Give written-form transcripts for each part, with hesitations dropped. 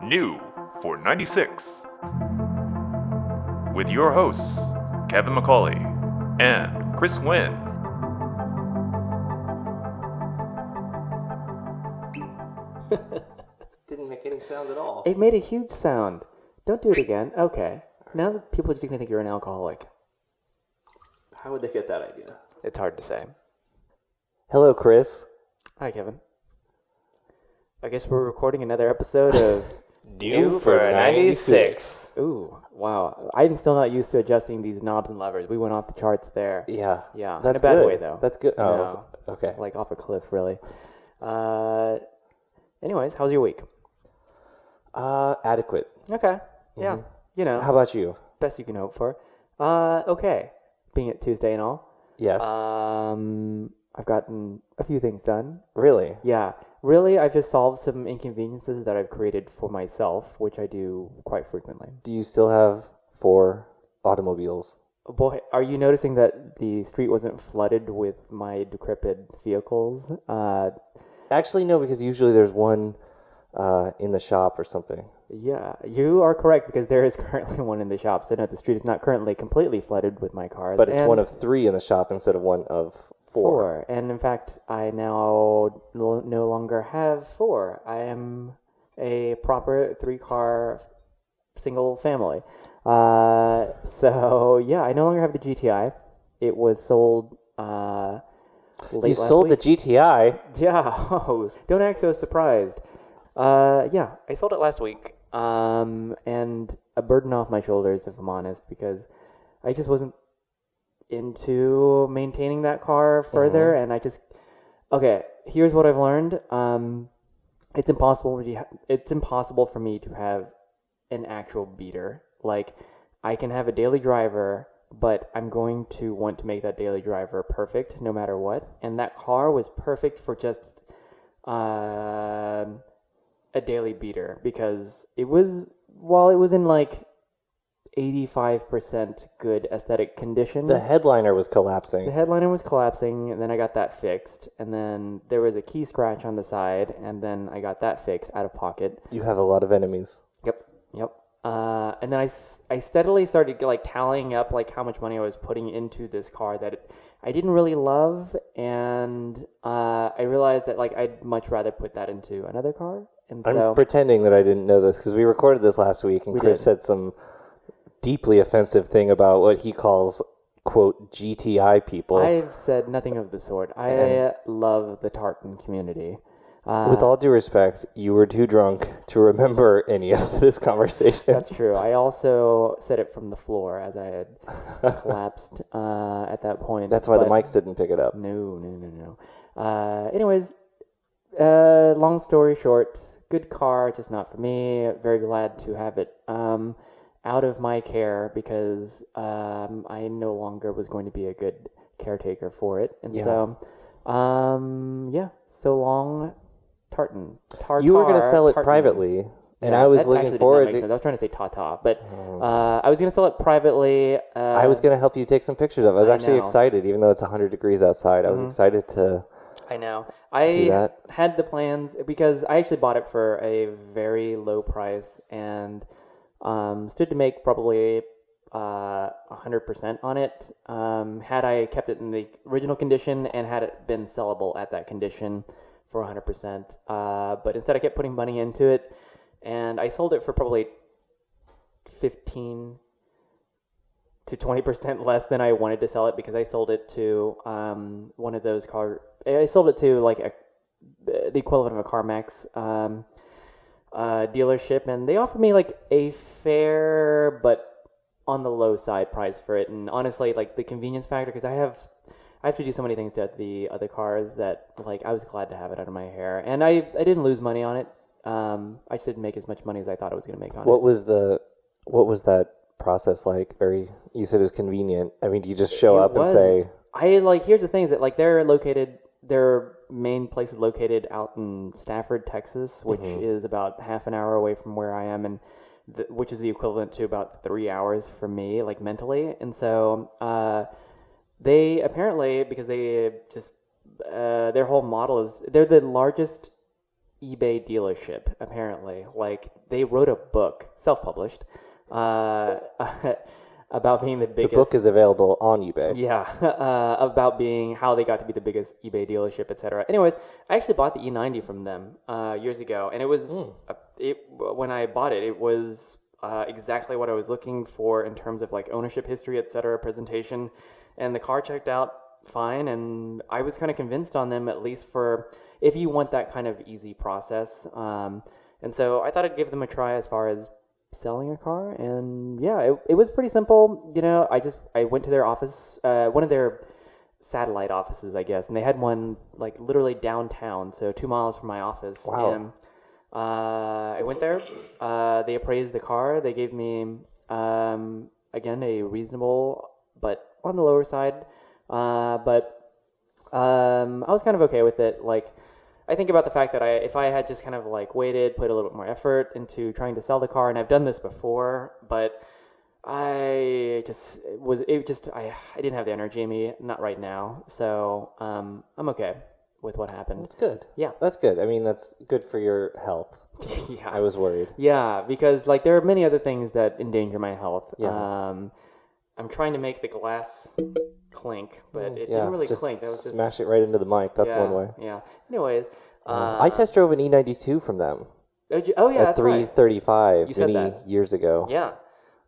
New for 96. With your hosts, Kevin McCauley and Chris Nguyen. Didn't make any sound at all. It made a huge sound. Don't do it again. Okay. Now people are just going to think you're an alcoholic. How would they get that idea? It's hard to say. Hello, Chris. Hi, Kevin. I guess we're recording another episode of New for 96. Ooh, wow. I'm still not used to adjusting these knobs and levers. We went off the charts there. Yeah. Yeah. That's in a bad good. way, though. That's good. Oh, No. okay. Like off a cliff, really. Anyways, how's your week? Adequate. Okay. Yeah. You know, How about you? best you can hope for. Okay. Being it Tuesday and all. Yes. I've gotten a few things done. Really? Yeah. Really, I've just solved some inconveniences that I've created for myself, which I do quite frequently. Do you still have 4 automobiles? Boy, are you noticing that the street wasn't flooded with my decrepit vehicles? Actually, no, because usually there's one in the shop or something. Yeah, you are correct, because there is currently one in the shop. So no, the street is not currently completely flooded with my cars. But it's one of 3 in the shop instead of one of 4. And in fact, I now no longer have 4. I am a proper 3-car single family. So yeah, I no longer have the GTI. It was sold late You last sold week. the GTI? Yeah. Oh, don't act so surprised. Yeah, I sold it last week. And a burden off my shoulders, if I'm honest, because I just wasn't into maintaining that car further, and okay, here's what I've learned. It's impossible for me to have an actual beater. Like, I can have a daily driver, but I'm going to want to make that daily driver perfect no matter what. And that car was perfect for just a daily beater, because while it was in like 85% good aesthetic condition. The headliner was collapsing. The headliner was collapsing, and then I got that fixed. And then there was a key scratch on the side, and then I got that fixed out of pocket. You have a lot of enemies. Yep. And then I steadily started like tallying up like how much money I was putting into this car that I didn't really love, and I realized that like I'd much rather put that into another car. And so I'm pretending that I didn't know this because we recorded this last week, and Chris said some deeply offensive thing about what he calls, quote, GTI people. I've said nothing of the sort. I love the Tartan community. With all due respect, you were too drunk to remember any of this conversation. That's true. I also said it from the floor as I had collapsed at that point. That's why the mics didn't pick it up. No. Anyways, long story short, good car, just not for me. Very glad to have it out of my care, because I no longer was going to be a good caretaker for it. And so long, Tartan. You were going to sell it privately, and I was looking forward to... I was trying to say ta-ta, but I was going to sell it privately. I was going to help you take some pictures of it. I was actually excited, even though it's 100 degrees outside. I was excited to... I know. I had the plans, because I actually bought it for a very low price, and stood to make probably 100% on it, had I kept it in the original condition and had it been sellable at that condition for 100%. But instead I kept putting money into it, and I sold it for probably 15 to 20% less than I wanted to sell it, because I sold it to one of those I sold it to like the equivalent of a CarMax dealership, and they offered me like a fair but on the low side price for it. And honestly, like the convenience factor, because I have to do so many things to the other cars that like I was glad to have it out of my hair, and I didn't lose money on it. I just didn't make as much money as I thought I was going to make on it. What was that process like? You said it was convenient. I mean, do you just show up and say... Here's the thing, is that like their main place is located out in Stafford, Texas, which is about half an hour away from where I am, and which is the equivalent to about 3 hours for me, like mentally. And so they apparently, because they just their whole model is, they're the largest eBay dealership, apparently. Like, they wrote a book, self-published, about being the biggest. The book is available on eBay. Yeah, about being how they got to be the biggest eBay dealership, etc. Anyways, I actually bought the E90 from them years ago, and it was when I bought it, it was exactly what I was looking for in terms of like ownership history, etc., presentation, and the car checked out fine, and I was kind of convinced on them, at least for if you want that kind of easy process. And so I thought I'd give them a try as far as selling a car, and yeah, it was pretty simple. You know, I went to their office, one of their satellite offices, I guess, and they had one like literally downtown, so 2 miles from my office. Wow. And I went there. They appraised the car. They gave me again a reasonable but on the lower side. But I was kind of okay with it. Like, I think about the fact that if I had just kind of like waited, put a little bit more effort into trying to sell the car, and I've done this before, but I didn't have the energy in me, not right now. So I'm okay with what happened. That's good. Yeah. That's good. I mean, that's good for your health. Yeah. I was worried. Yeah, because like there are many other things that endanger my health. Yeah. I'm trying to make the glass clink, but it didn't really just clink. That was just smash it right into the mic. That's one way. Yeah. Anyways, I test drove an E92 from them. Oh yeah, at that's right. 335 You said many that. years ago. Yeah.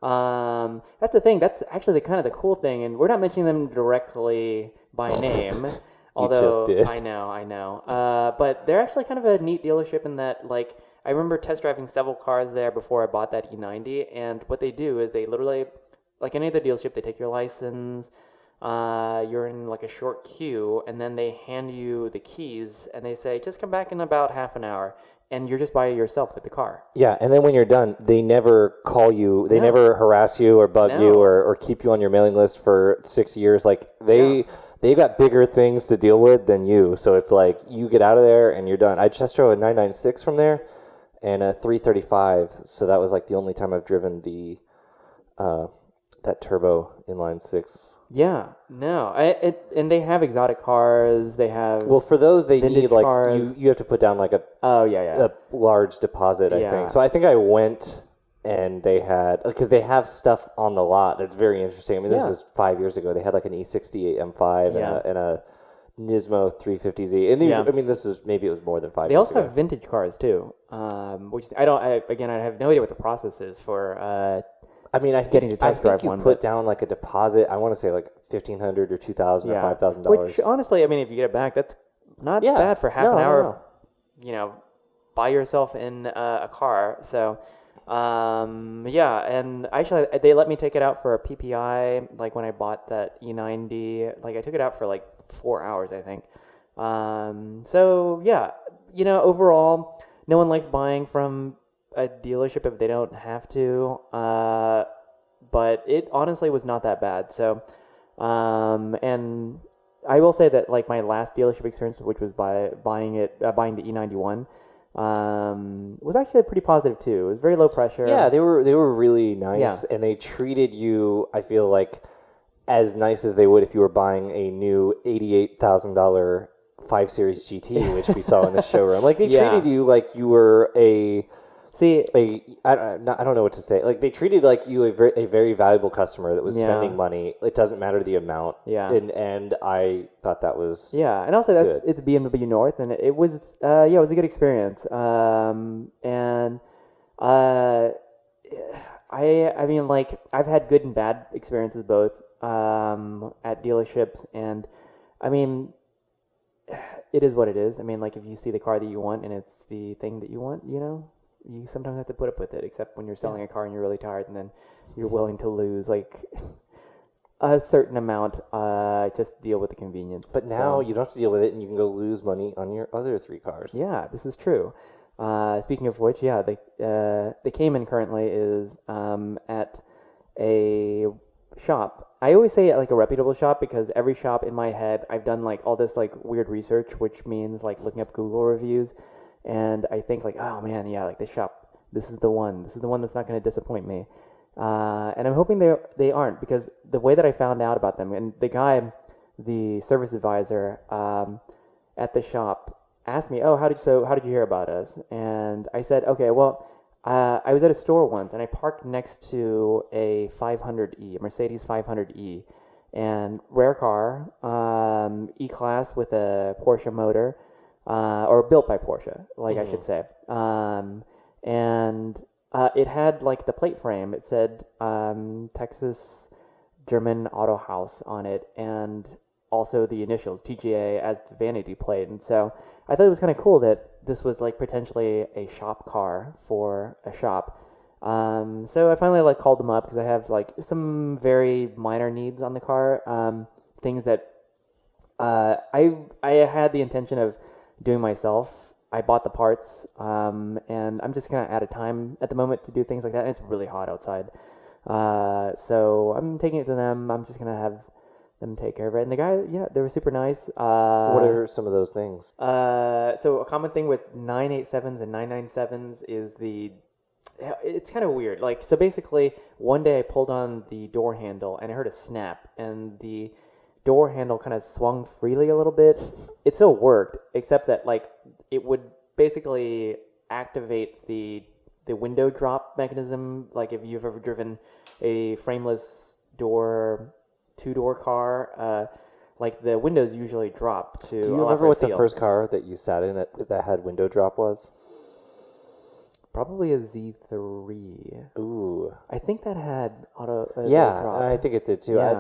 That's the thing. That's actually kind of the cool thing, and we're not mentioning them directly by name. Although just did. I know. But they're actually kind of a neat dealership in that, like, I remember test driving several cars there before I bought that E90, and what they do is they literally, like any other dealership, they take your license. You're in like a short queue, and then they hand you the keys, and they say, just come back in about half an hour, and you're just by yourself with the car. Yeah, and then when you're done, they never call you. They No. never harass you or bug No. you or keep you on your mailing list for 6 years. Like, they got bigger things to deal with than you. So it's like, you get out of there and you're done. I just drove a 996 from there and a 335. So that was like the only time I've driven the that turbo inline six. Yeah, no, and they have exotic cars. They have Well, for those, they vintage need like cars. you have to put down like a large deposit. I Yeah. think I went and they had, because they have stuff on the lot that's very interesting. I mean, this was 5 years ago. They had like an E68 M5 and a Nismo 350Z. And these, I mean, maybe it was more than 5 They years also ago. have vintage cars too, which I have no idea what the process is for. I mean, getting to test drive you one, put but- down like a deposit. I want to say like $1,500 or $2,000 or $5,000. Which honestly, I mean, if you get it back, that's not bad for half an hour. No. You know, by yourself in a car. So, and actually, they let me take it out for a PPI. Like when I bought that E90, like I took it out for like 4 hours, I think. So yeah, you know, overall, no one likes buying from a dealership if they don't have to. But it honestly was not that bad. So, and I will say that like my last dealership experience, which was buying the E91, was actually pretty positive too. It was very low pressure. Yeah, they were really nice, Yeah. and they treated you, I feel like, as nice as they would if you were buying a new $88,000 5 Series GT, which we saw in the showroom. Like, they treated you like you were I don't know what to say. Like, they treated like you a very valuable customer that was spending money. It doesn't matter the amount. Yeah. And I thought that was and also that good. it's BMW North, and it was it was a good experience. I mean, like, I've had good and bad experiences both at dealerships, and I mean, it is what it is. I mean, like, if you see the car that you want and it's the thing that you want, you know, you sometimes have to put up with it, except when you're selling a car and you're really tired, and then you're willing to lose like a certain amount just to deal with the convenience. But now you don't have to deal with it, and you can go lose money on your other 3 cars. Yeah, this is true. Speaking of which, the Cayman currently is at a shop. I always say like a reputable shop, because every shop in my head, I've done like all this like weird research, which means like looking up Google reviews, and I think like, oh man, yeah, like this shop, this is the one that's not going to disappoint me. And I'm hoping they aren't, because the way that I found out about them, and the guy, the service advisor at the shop, asked me, "Oh, how did you hear about us?" And I said, "Okay, well, I was at a store once, and I parked next to a 500e, a Mercedes 500e, and rare car, E-Class with a Porsche motor, or built by Porsche, like I should say, and it had like the plate frame. It said Texas German Auto House on it, and also the initials TGA as the vanity plate. And so I thought it was kind of cool that this was like potentially a shop car for a shop. So I finally like called them up because I have like some very minor needs on the car, things that I had the intention of doing myself. I bought the parts, and I'm just kind of out of time at the moment to do things like that. And it's really hot outside, so I'm taking it to them. I'm just gonna have them take care of it. And the guy, they were super nice. What are some of those things? So a common thing with 987s and 997s is it's kind of weird. Like, so basically, one day I pulled on the door handle and I heard a snap, and the door handle kind of swung freely a little bit. It still worked, except that like it would basically activate the window drop mechanism. Like if you've ever driven a frameless door, two-door car, like the windows usually drop to. Do you remember what the first car that you sat in that had window drop was? Probably a Z3. Ooh, I think that had auto. Drop. I think it did too. Yeah.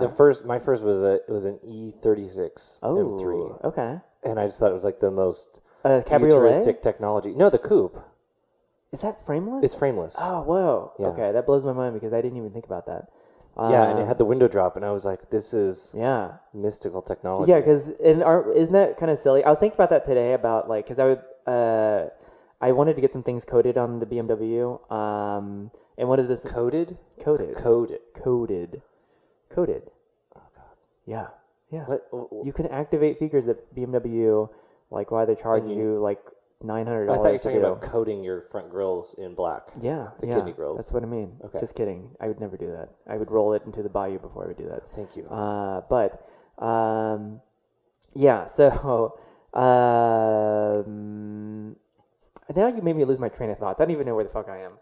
My first was an E36 M3. Okay. And I just thought it was like the most futuristic technology. No, the coupe. Is that frameless? It's frameless. Oh, whoa. Yeah. Okay, that blows my mind because I didn't even think about that. And it had the window drop, and I was like, "This is mystical technology." Yeah, because isn't that kind of silly? I was thinking about that today about like because I wanted to get some things coated on the BMW. And what is this? Coated. Oh God. Yeah. What? You can activate features that BMW like why they charge you like $900. I thought you were talking about coating your front grills in black. Yeah, the kidney grills. That's what I mean. Okay. Just kidding. I would never do that. I would roll it into the bayou before I would do that. Thank you. So now you made me lose my train of thought. I don't even know where the fuck I am.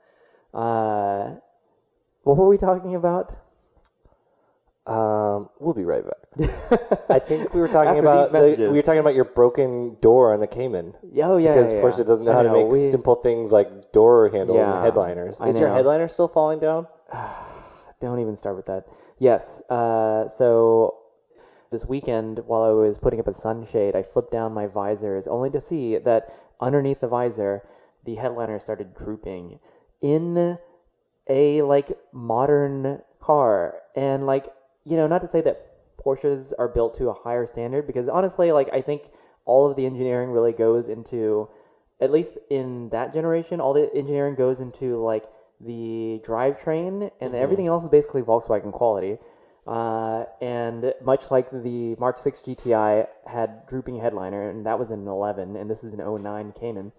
What were we talking about? We'll be right back. I think we were talking After about your broken door on the Cayman. Oh yeah, because Porsche doesn't know how to make simple things like door handles and headliners. Is your headliner still falling down? Don't even start with that. Yes. So this weekend, while I was putting up a sunshade, I flipped down my visors, only to see that underneath the visor, the headliner started drooping in a like modern car, and like. Not to say that Porsches are built to a higher standard, because honestly, like I think all of the engineering really goes into, at least in that generation, all the engineering goes into like the drivetrain, and everything else is basically Volkswagen quality. And much like the Mark 6 GTI had drooping headliner, and that was in 11, and this is an 09 Cayman,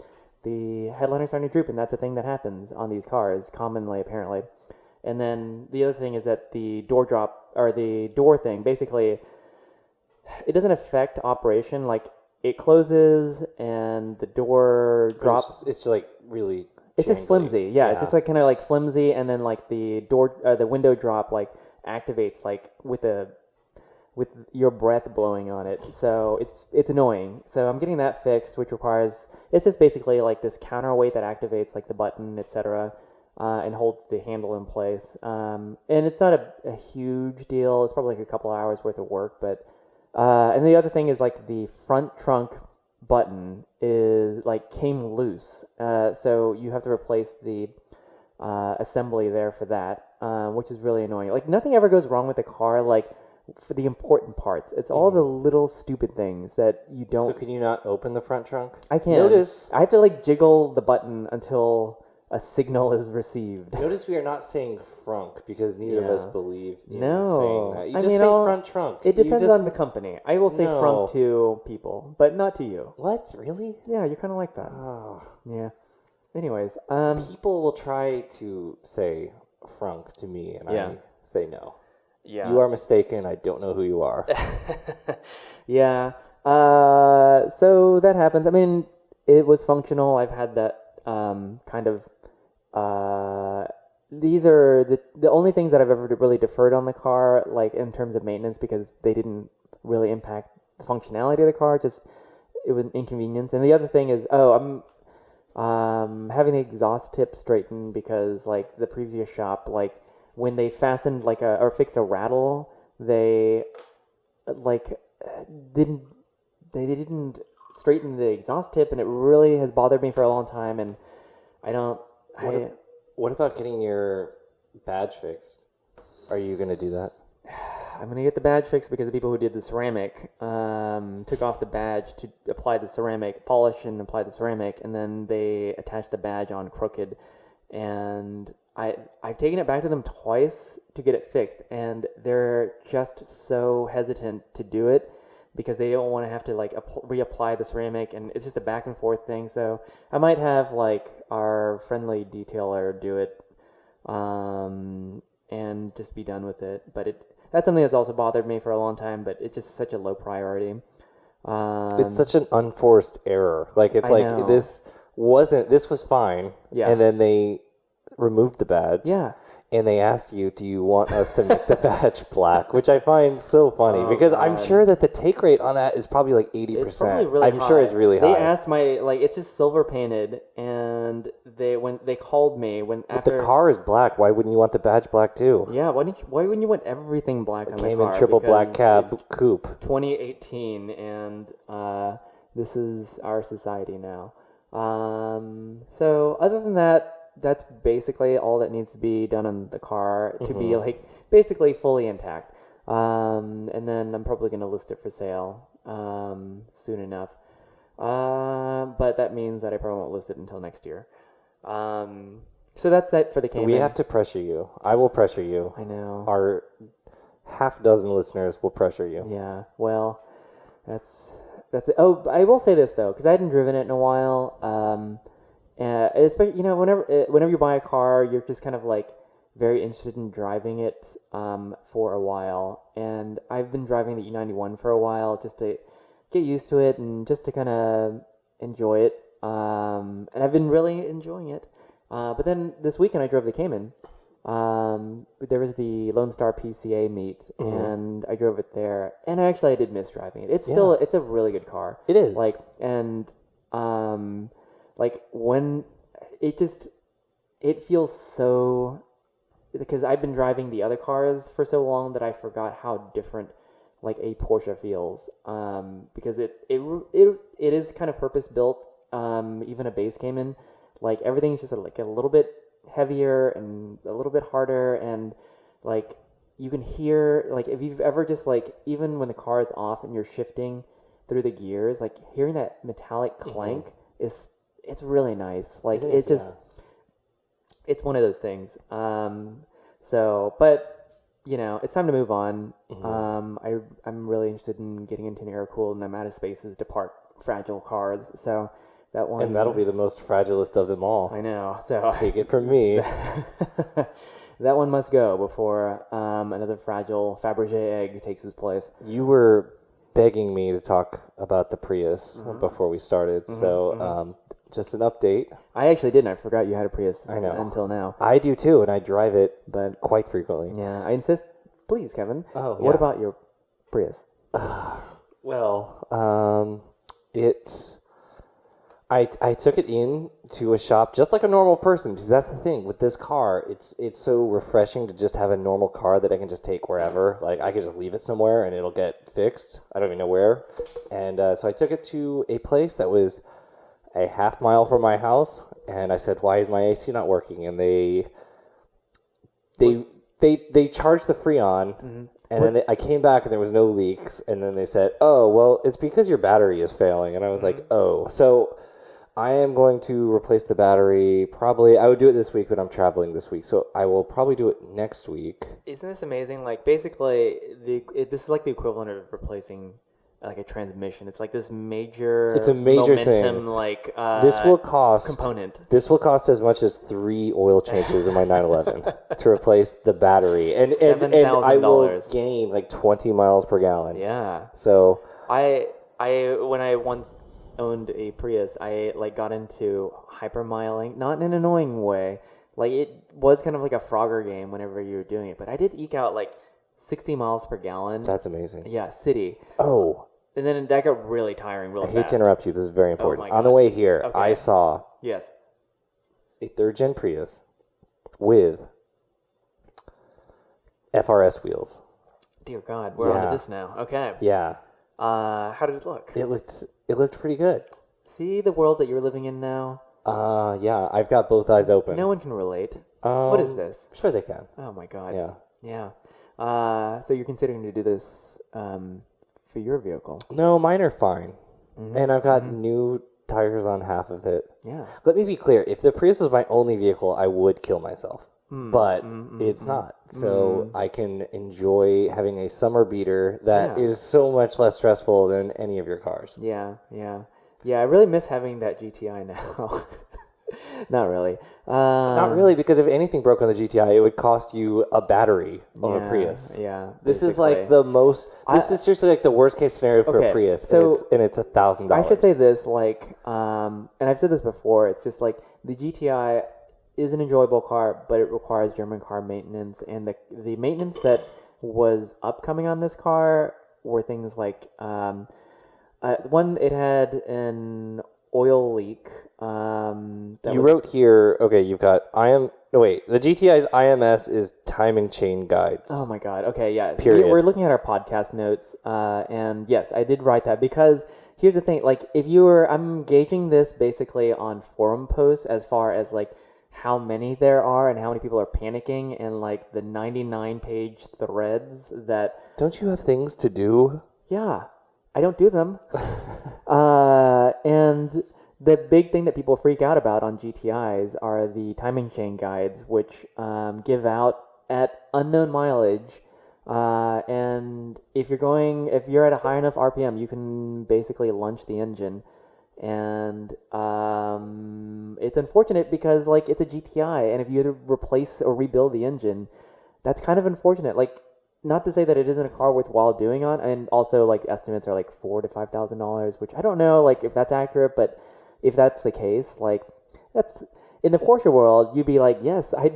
the headliner's starting to droop, and that's a thing that happens on these cars commonly, apparently. And then the other thing is that the door drop, or the door thing, basically, it doesn't affect operation. Like, it closes and the door drops. It's just like really It's just flimsy. Yeah, it's just like kind of like flimsy, and then like the the window drop like activates like with your breath blowing on it. So it's annoying. So I'm getting that fixed, which requires, it's just basically like this counterweight that activates like the button, etc. And holds the handle in place. And it's not a huge deal. It's probably like a couple hours worth of work. But and the other thing is like the front trunk button is like came loose. So you have to replace the assembly there for that, which is really annoying. Like nothing ever goes wrong with the car. Like for the important parts, it's all the little stupid things that you don't. So can you not open the front trunk? I can't. Notice I have to like jiggle the button until a signal is received. Notice we are not saying frunk because neither of us believe in No. saying that. You I just mean, say front trunk. It depends on the company. I will say No. frunk to people, but not to you. What? Really? Yeah, you're kind of like that. Oh. Yeah. Anyways, People will try to say frunk to me, and I say no. Yeah. You are mistaken. I don't know who you are. Yeah. So that happens. I mean, it was functional. I've had that kind of. These are the only things that I've ever really deferred on the car, like in terms of maintenance, because they didn't really impact the functionality of the car. Just it was an inconvenience. And the other thing is, I'm having the exhaust tip straightened because like the previous shop, like when they fastened or fixed a rattle, they didn't straighten the exhaust tip, and it really has bothered me for a long time. And What about getting your badge fixed? Are you going to do that? I'm going to get the badge fixed because the people who did the ceramic took off the badge to apply the ceramic, polish and apply the ceramic, and then they attached the badge on crooked. And I've taken it back to them twice to get it fixed, and they're just so hesitant to do it because they don't want to have to like reapply the ceramic, and it's just a back and forth thing. So I might have like our friendly detailer do it, and just be done with it. But that's something that's also bothered me for a long time, but it's just such a low priority. It's such an unforced error. Like it's like know. this was fine, and then they removed the badge. Yeah. And they asked you, do you want us to make the badge black? Which I find so funny because God. I'm sure that the take rate on that is probably like 80%. It's probably really I'm sure it's really high. They asked it's just silver painted, and when they called me after the car is black, why wouldn't you want the badge black too? Yeah, why wouldn't you want everything black on the car? Came in triple black cab coupe. 2018, and this is our society now. So other than that, that's basically all that needs to be done on the car to be like basically fully intact. And then I'm probably going to list it for sale soon enough. But that means that I probably won't list it until next year. So that's that for the Cayman. We have to pressure you. I will pressure you. I know. Our half dozen listeners will pressure you. Yeah. Well, that's it. Oh, I will say this though, because I hadn't driven it in a while. Especially, whenever you buy a car, you're just kind of like very interested in driving it for a while. And I've been driving the E91 for a while just to get used to it and just to kind of enjoy it. And I've been really enjoying it. But then this weekend I drove the Cayman. There was the Lone Star PCA meet, and I drove it there. And I did miss driving it. It's a really good car. It is. When it feels so, because I've been driving the other cars for so long that I forgot how different like a Porsche feels. Because it is kind of purpose built. Even a base Cayman, like everything's just like a little bit heavier and a little bit harder, and like you can hear, like if you've ever just like, even when the car is off and you're shifting through the gears, like hearing that metallic clank it's really nice. Like it's one of those things. But it's time to move on. I'm really interested in getting into an air-cooled, and I'm out of spaces to park fragile cars. So that one, and that'll be the most fragilest of them all. I know. So take it from me. That one must go before another fragile Fabergé egg takes its place. You were begging me to talk about the Prius before we started, so just an update. I actually didn't. I forgot you had a Prius. I know. Until now. I do too, and I drive it, but quite frequently. Yeah, I insist. Please, Kevin. Oh, What about your Prius? I took it in to a shop just like a normal person, because that's the thing with this car. It's so refreshing to just have a normal car that I can just take wherever. Like I could just leave it somewhere and it'll get fixed. I don't even know where. And so I took it to a place that was a half mile from my house, and I said, "Why is my AC not working?" And they charged the Freon. And then I came back and there was no leaks. And then they said, "Oh, well, it's because your battery is failing." And I was like, "Oh." So I am going to replace the battery. Probably, I would do it this week, but I'm traveling this week. So I will probably do it next week. Isn't this amazing? Like, basically, this is like the equivalent of replacing like a transmission. It's like this major. It's a major momentum, thing. Like this will cost component. This will cost as much as 3 oil changes in my 911 to replace the battery, and I will gain like 20 miles per gallon. Yeah. So when I once owned a Prius, I like got into hypermiling, not in an annoying way. Like it was kind of like a Frogger game whenever you were doing it, but I did eke out like 60 miles per gallon. That's amazing. Yeah, city. Oh. And then that got really tiring really fast. I hate to interrupt you. This is very important. Oh my On the God. way here, Okay. I saw Yes. a third-gen Prius with FRS wheels. Dear God, we're on to this now. Okay. Yeah. How did it look? It looked pretty good. See the world that you're living in now? Yeah, I've got both eyes open. No one can relate. What is this? Sure they can. Oh my God. Yeah. Yeah. So you're considering to do this for your vehicle? No, mine are fine. And I've got new tires on half of it. Yeah. Let me be clear. If the Prius was my only vehicle, I would kill myself. But it's not. So I can enjoy having a summer beater that is so much less stressful than any of your cars. Yeah. I really miss having that GTI now. Not really. Not really, because if anything broke on the GTI, it would cost you a battery of a Prius. Yeah. This is like the most. This is seriously like the worst case scenario for a Prius, so and it's $1,000. I should say this, like, and I've said this before. It's just like the GTI is an enjoyable car, but it requires German car maintenance, and the maintenance that was upcoming on this car were things like one, it had an oil leak. You wrote here, okay, you've got the GTI's IMS is timing chain guides. Oh my God. Okay, yeah. Period. We're looking at our podcast notes, and yes, I did write that because here's the thing, like I'm gauging this basically on forum posts as far as like how many there are and how many people are panicking and like the 99-page threads that... Don't you have things to do? Yeah, I don't do them. And the big thing that people freak out about on GTIs are the timing chain guides, which give out at unknown mileage. And if you're at a high enough RPM, you can basically launch the engine. And it's unfortunate because like it's a GTI, and if you had to replace or rebuild the engine, that's kind of unfortunate. Like, not to say that it isn't a car worthwhile doing on, and also like estimates are like $4,000 to $5,000, which I don't know like if that's accurate, but if that's the case, like that's in the Porsche world, you'd be like, yes, I'd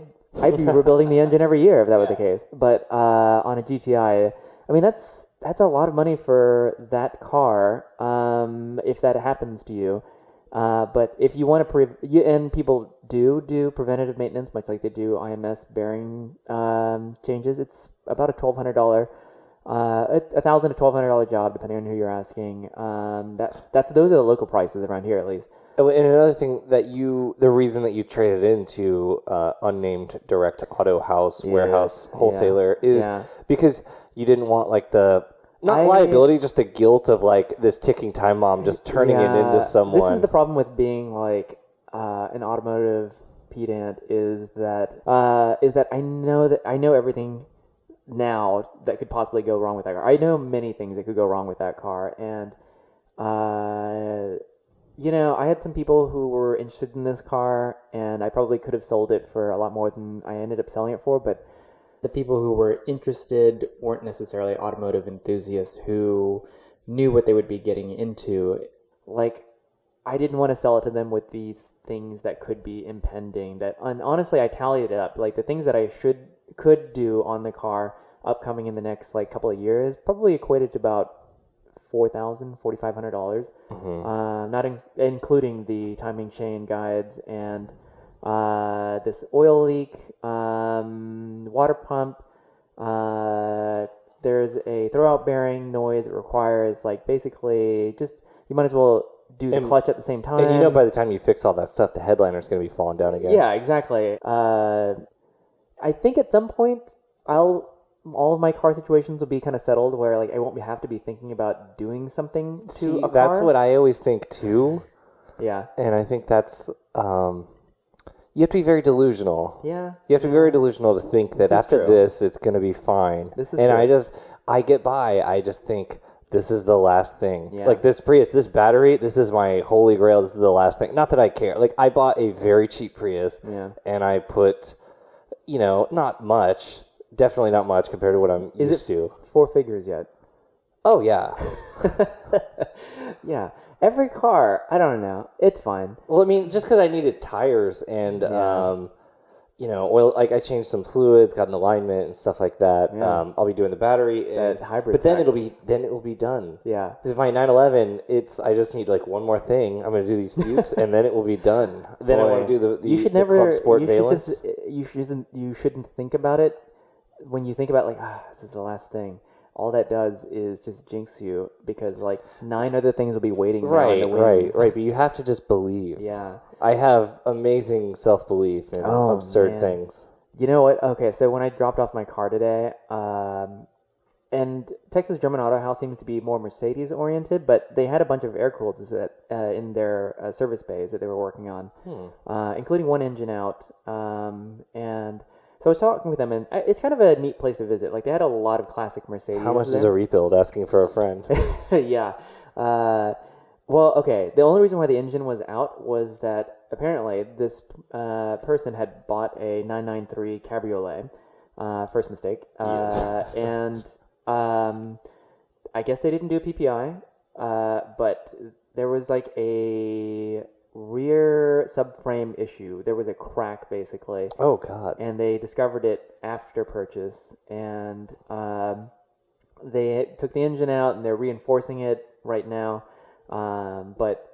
be rebuilding the engine every year if that were the case. But on a GTI, I mean that's a lot of money for that car, if that happens to you. But if you want to, and people do preventative maintenance, much like they do IMS bearing changes, it's about a $1,200, $1,000 to $1,200 job, depending on who you're asking. Those are the local prices around here, at least. And another thing the reason that you traded into unnamed direct auto house warehouse wholesaler is because you didn't want like liability, just the guilt of like this ticking time bomb just turning it into someone. This is the problem with being like an automotive pedant is that I know everything now that could possibly go wrong with that car. I know many things that could go wrong with that car, and I had some people who were interested in this car, and I probably could have sold it for a lot more than I ended up selling it for, but the people who were interested weren't necessarily automotive enthusiasts who knew what they would be getting into. Like, I didn't want to sell it to them with these things that could be impending. And honestly, I tallied it up. Like, the things that I could do on the car upcoming in the next like couple of years probably equated to about $4,000, $4,500, not including the timing chain guides and this oil leak, water pump. There's a throwout bearing noise. It requires like basically just you might as well do the clutch at the same time. And by the time you fix all that stuff, the headliner's going to be falling down again. Yeah, exactly. I think at some point all of my car situations will be kind of settled where like I won't have to be thinking about doing something to a car. That's what I always think too. Yeah. And I think that's you have to be very delusional. Yeah. You have to be very delusional to think that after this it's going to be fine. This is and true. I get by. I just think this is the last thing. Yeah. Like this Prius, this battery, this is my holy grail. This is the last thing. Not that I care. Like I bought a very cheap Prius and I put, not much, definitely not much compared to what I'm used to. 4 figures yet? Oh yeah. Yeah. Every car, I don't know. It's fine. Well, I mean, just because I needed tires and oil, like I changed some fluids, got an alignment and stuff like that. Yeah. I'll be doing the battery and hybrid but then tax. it will be done. Yeah. Because my 911, I just need like one more thing. I'm going to do these Fuchs and then it will be done. Then I want to do the you should the never Club Sport you Valence. you shouldn't think about it when you think about like this is the last thing. All that does is just jinx you because like 9 other things will be waiting there in the wings. Right. But you have to just believe. Yeah. I have amazing self-belief in absurd things. You know what? Okay, so when I dropped off my car today, and Texas German Auto House seems to be more Mercedes oriented, but they had a bunch of air coolers that in their service bays that they were working on, including one engine out. And so I was talking with them, and it's kind of a neat place to visit. Like they had a lot of classic Mercedes. How much is a rebuild? Asking for a friend. Yeah. Well, okay. The only reason why the engine was out was that apparently this person had bought a 993 Cabriolet. First mistake. Yes. And I guess they didn't do a PPI, but there was like a rear subframe issue. There was a crack basically. Oh God. And they discovered it after purchase, and they took the engine out and they're reinforcing it right now. But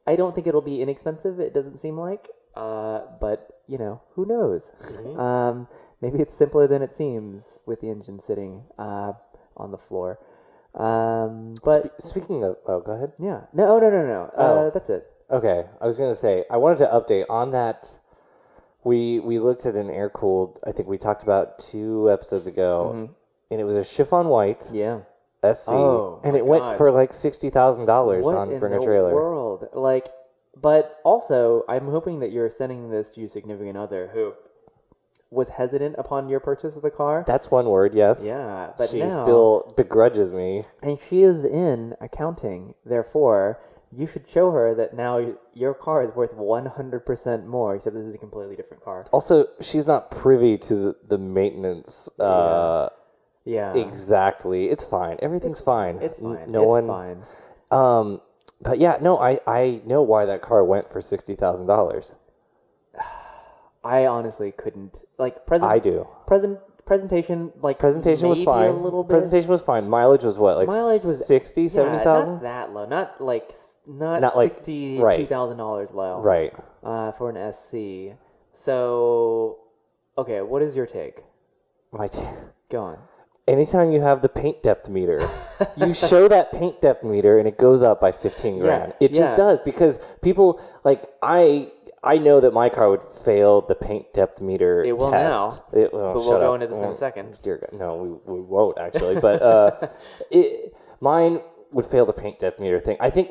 I don't think it'll be inexpensive. It doesn't seem like. But who knows? Mm-hmm. Maybe it's simpler than it seems with the engine sitting on the floor. But speaking of, go ahead. Yeah, no. That's it. Okay, I was gonna say I wanted to update on that. We looked at an air cooled. I think we talked about 2 episodes ago, and it was a chiffon white. Yeah. SC, and it went for like $60,000 on Bring a Trailer. World? Like, but also, I'm hoping that you're sending this to your significant other who was hesitant upon your purchase of the car. That's one word, yes. Yeah, but she now, still begrudges me. And she is in accounting. Therefore, you should show her that now your car is worth 100% more, except this is a completely different car. Also, she's not privy to the maintenance. Yeah. Exactly. It's fine. Everything's fine. It's fine. Fine. But yeah, no, I know why that car went for $60,000. I honestly couldn't. Like, I do. Presentation, like, presentation was fine. A little bit. Presentation was fine. Mileage was what? Like mileage was 60, 70,000? Not that low. Not $62,000 low. Right. For an SC. So, okay, what is your take? Go on. Anytime you have the paint depth meter, you show that paint depth meter and it goes up by 15 grand. It just does, because people, like, I know that my car would fail the paint depth meter test. It will now. But we'll go into this in a second. Dear God, no, we won't actually. But mine would fail the paint depth meter thing. I think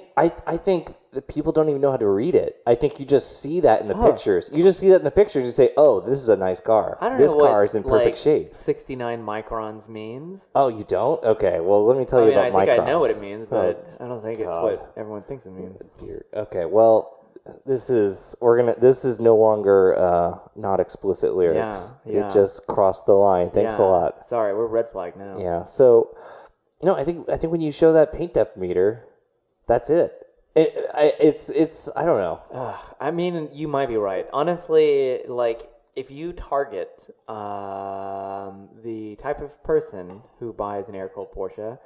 that people don't even know how to read it. I think you just see that in the pictures. You just see that in the pictures. You say, "Oh, this is a nice car. I don't this know what, car is in perfect shape." 69 microns means. Oh, you don't? Okay. Well, let me tell you about microns. I think I know what it means, but I don't think it's what everyone thinks it means. Okay. Well, this is no longer not explicit lyrics. Yeah. It just crossed the line. Thanks a lot. Sorry, we're red flag now. Yeah. So, no, I think when you show that paint depth meter, that's it. It's I don't know. I mean, you might be right. Honestly, like, if you target the type of person who buys an air-cooled Porsche,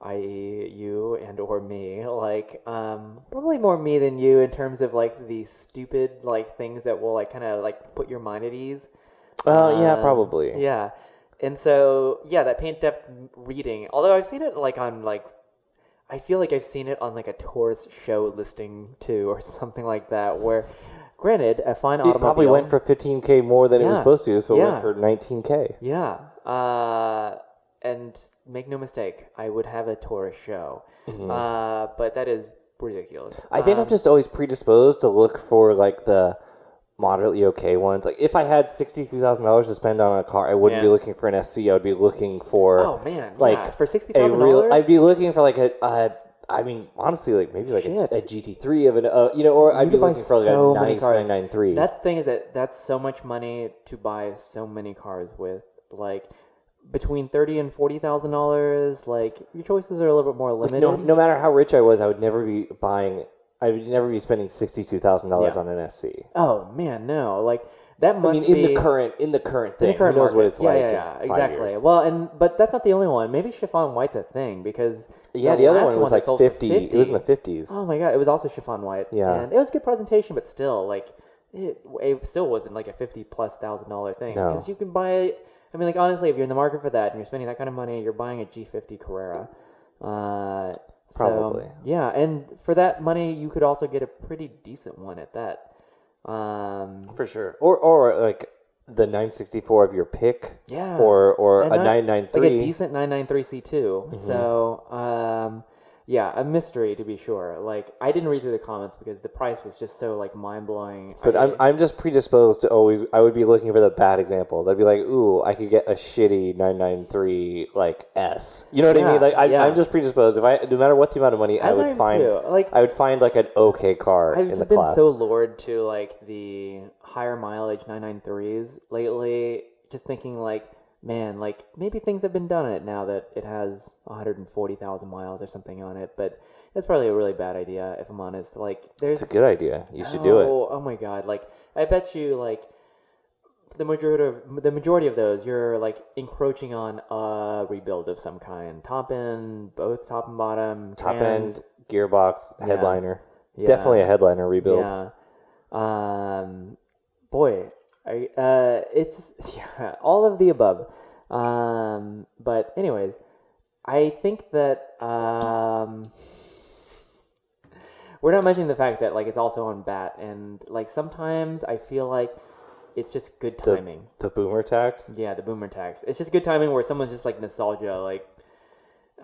i.e. you and or me, like, probably more me than you in terms of, like, the stupid, like, things that will, like, kind of, like, put your mind at ease. Yeah, probably. Yeah. And so, yeah, that paint depth reading, although I've seen it, like, on, like, I feel like I've seen it on, like, a tourist show listing, too, or something like that, where, granted, a fine automobile... It probably went for $15K more than it was supposed to, so it went for $19K. Yeah. And make no mistake, I would have a tourist show. But that is ridiculous. I think I'm just always predisposed to look for, like, the moderately okay ones. Like, if I had $62,000 to spend on a car, I wouldn't be looking for an SC. I would be looking for... Oh, man. Like, for $60,000? I'd be looking for, like, I mean, honestly, like, maybe, like, a GT3 of an... or I'd be looking for, like, a nice 993. That's the thing, is that that's so much money to buy so many cars with. Like, between $30,000 and $40,000. Like, your choices are a little bit more limited. No matter how rich I was, I would never be spending $62,000 on an SC. Oh man, no! Like that must in be the current thing. in the current Who knows market. what it's like? Yeah, in 5 exactly. years. Well, but that's not the only one. Maybe chiffon white's a thing because the other one was that like sold for 50. It was in the 50s. Oh my god, it was also chiffon white. Yeah, and it was good presentation, but still, like it still wasn't like a $50,000+ thing because you can buy. I mean, like honestly, if you're in the market for that and you're spending that kind of money, you're buying a G50 Carrera. Probably. So, yeah, and for that money, you could also get a pretty decent one at that. For sure. Or like the 964 of your pick. Yeah. Or and a 993. Like a decent 993 C2. Mm-hmm. So, yeah, a mystery to be sure. Like, I didn't read through the comments because the price was just so like mind blowing. But I'm just predisposed to always. I would be looking for the bad examples. I'd be like, ooh, I could get a shitty 993 like S. You know what I mean? Like I'm just predisposed. No matter what the amount of money, I would find like an okay car in the class. I've been so lured to like the higher mileage 993s lately. Just thinking like, man, like maybe things have been done on it now that it has 140,000 miles or something on it, but it's probably a really bad idea if I'm honest. Like, it's a good idea. You should do it. Oh my god! Like, I bet you like the majority of those you're like encroaching on a rebuild of some kind. Top end, both top and bottom. Top end, gearbox, headliner. Yeah. Definitely a headliner rebuild. Yeah. Boy. It's all of the above. But anyways, I think that we're not mentioning the fact that like it's also on BAT, and like sometimes I feel like it's just good timing. The boomer tax? Yeah, the boomer tax. It's just good timing where someone's just like nostalgia, like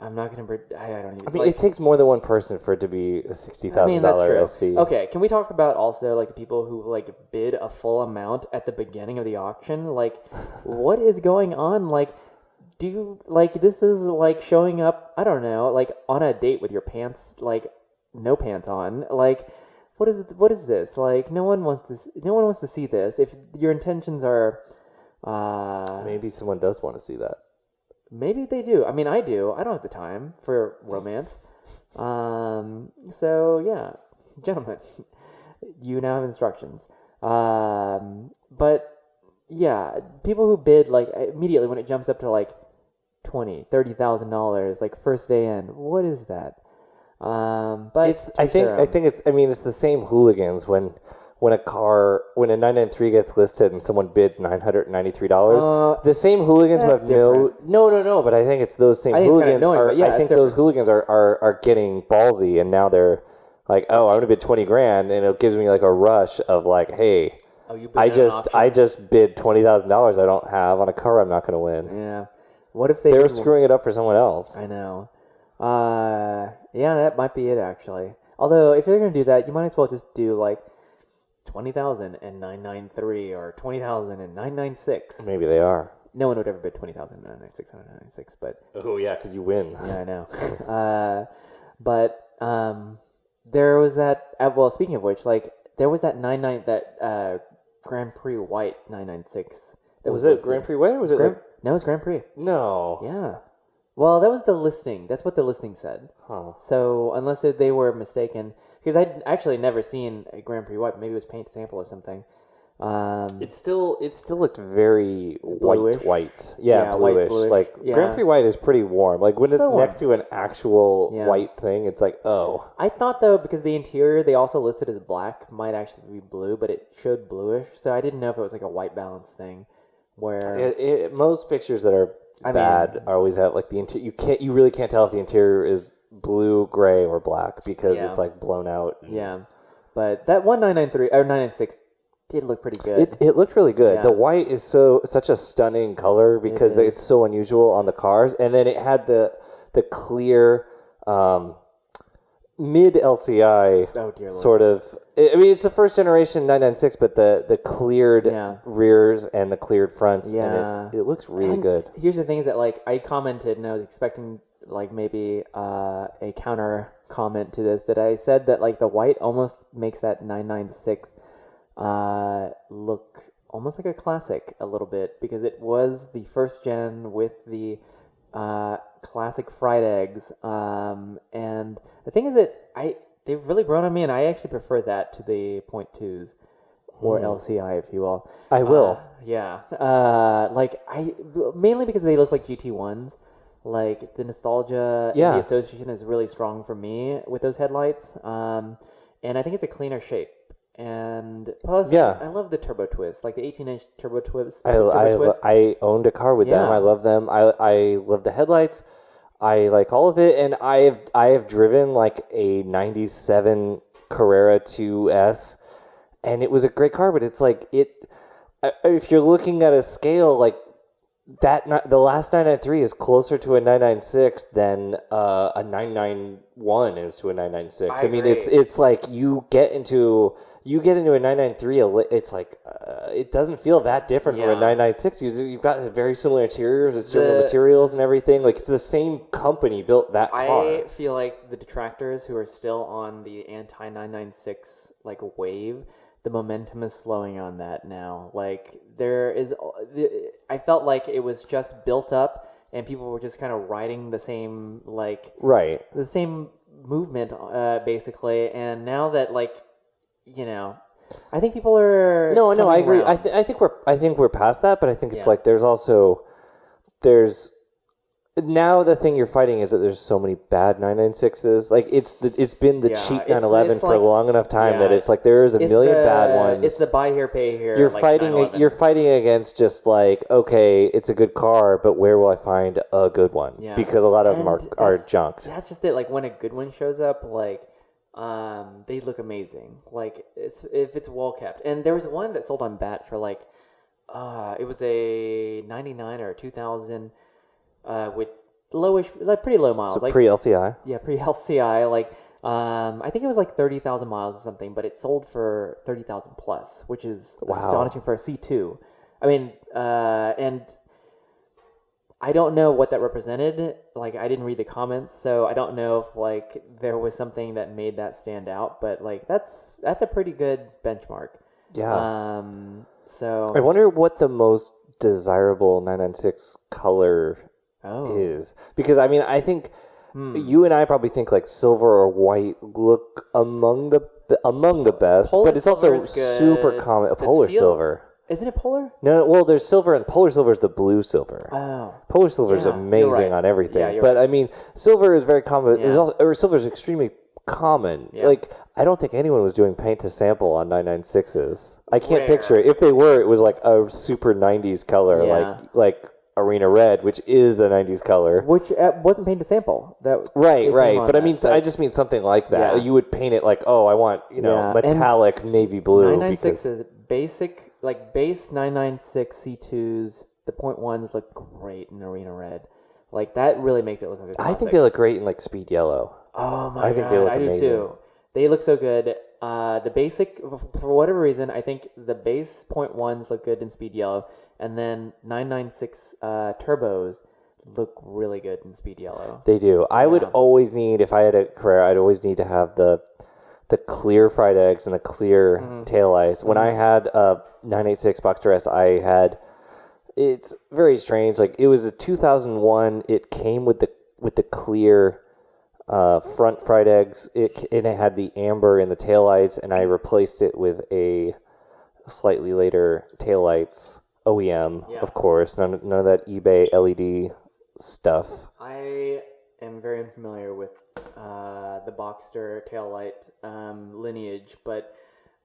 I'm not gonna. I don't even. I mean, it takes more than one person for it to be a $60,000 LC. Okay, can we talk about also like the people who like bid a full amount at the beginning of the auction? Like, what is going on? Like, do you like this is like showing up? I don't know, like on a date with your pants like no pants on. Like, what is this? Like, no one wants this. No one wants to see this. If your intentions are, maybe someone does want to see that. Maybe they do. I mean, I do. I don't have the time for romance. So, yeah. Gentlemen, you now have instructions. But, yeah, people who bid, like, immediately when it jumps up to, like, $20,000, $30,000, like, first day in, what is that? But I think it's the same hooligans when a 993 gets listed and someone bids $993, the same hooligans who have no, but I think it's those same hooligans. I think those hooligans are getting ballsy, and now they're like, oh, I'm gonna bid $20,000, and it gives me like a rush of like, hey, I just bid $20,000 I don't have on a car I'm not gonna win. Yeah, what if they're screwing it up for someone else? I know. Yeah, that might be it actually. Although if you're gonna do that, you might as well just do like 20,000 and 993 or 20,000 and 996. Maybe they are. No one would ever bid 20,000 and 996 or 996, but oh yeah, because you win. Yeah, I know. But there was that. Well, speaking of which, like there was that Grand Prix White 996. Was it Grand Prix White or was it? No, it was Grand Prix. No. Yeah. Well, that was the listing. That's what the listing said. Huh. So unless they were mistaken. Because I'd actually never seen a Grand Prix White. Maybe it was paint sample or something. It still looked very bluish. white. Yeah, bluish. Like Grand Prix White is pretty warm. Like when it's next to an actual white thing, it's like, oh. I thought though, because the interior they also listed as black, might actually be blue, but it showed bluish. So I didn't know if it was like a white balance thing. Where most pictures that are bad always have like the interior. You really can't tell if the interior is blue, gray, or black because it's like blown out. Yeah, but that 1993 or 996 did look pretty good. It looked really good. Yeah. The white is such a stunning color because it's so unusual on the cars, and then it had the clear mid LCI sort of. I mean, it's the first generation 996, but the cleared rears and the cleared fronts, and it looks really good. Here's the thing: is that like I commented, and I was expecting like maybe a counter comment to this, that I said that like the white almost makes that 996 look almost like a classic a little bit, because it was the first gen with the classic fried eggs. And the thing is that they've really grown on me, and I actually prefer that to the .2s or LCI, if you will. I will. Yeah. Mainly because they look like GT1s. Like the nostalgia and the association is really strong for me with those headlights. And I think it's a cleaner shape. And plus, I love the turbo twist, like the 18-inch turbo twist. I owned a car with them. I love them. I love the headlights. I like all of it, and I have driven like a '97 Carrera 2S, and it was a great car. But it's like if you're looking at a scale, like the last 993 is closer to a 996 than a 991 is to a 996. I mean, it's like you get into a 993, it's like it doesn't feel that different from a 996. You've got very similar interiors, similar materials and everything. Like it's the same company built that car. I feel like the detractors who are still on the anti-996 like wave, the momentum is slowing on that now. Like I felt like it was just built up and people were just kind of riding the same the same movement basically. And now that I think people are No, I agree. I think we're past that, but I think it's like there's now the thing you're fighting is that there's so many bad 996s. Like it's been the cheap 911 for a long enough time that it's like there is a million bad ones. It's the buy here, pay here. You're fighting against just like, okay, it's a good car, but where will I find a good one? Yeah. Because a lot of them are junked. That's just it. Like when a good one shows up, like they look amazing. Like if it's well kept. And there was one that sold on BAT for like it was a 99 or a 2000 with lowish, like pretty low miles. So like pre-LCI? Yeah, pre-LCI. Like I think it was like 30,000 miles or something, but it sold for 30,000 plus, which is astonishing for a C2. I mean, and I don't know what that represented. Like I didn't read the comments, so I don't know if like there was something that made that stand out. But like that's a pretty good benchmark. Yeah. So I wonder what the most desirable 996 color is, because I mean I think you and I probably think like silver or white look among the best, Polar but it's also super common. Polar silver. Isn't it polar? No, well, there's silver, and polar silver is the blue silver. Oh. Polar silver is amazing on everything. Yeah, but I mean, silver is very common. Or silver is extremely common. Yeah. Like, I don't think anyone was doing paint to sample on 996s. I can't picture it. If they were, it was like a super 90s color, like Arena Red, which is a 90s color. Which wasn't paint to sample. Right. But I mean, I just mean something like that. Yeah. You would paint it like, I want, metallic navy blue. 996 is basic. Like base 996 C2s, the .1s look great in Arena Red. Like that really makes it look like a classic. I think they look great in like speed yellow. Oh my god, I think they look amazing. Do too. They look so good. The basic, for whatever reason, I think the base .1s look good in speed yellow, and then 996 turbos look really good in speed yellow. They do. I would always need, if I had a Carrera, I'd always need to have the clear fried eggs and the clear taillights. When I had a 986 Boxster S, it's very strange. Like it was a 2001. It came with the clear front fried eggs. It had the amber in the taillights, and I replaced it with a slightly later taillights OEM, of course. None of that eBay LED stuff. I am very unfamiliar with the Boxster taillight lineage, but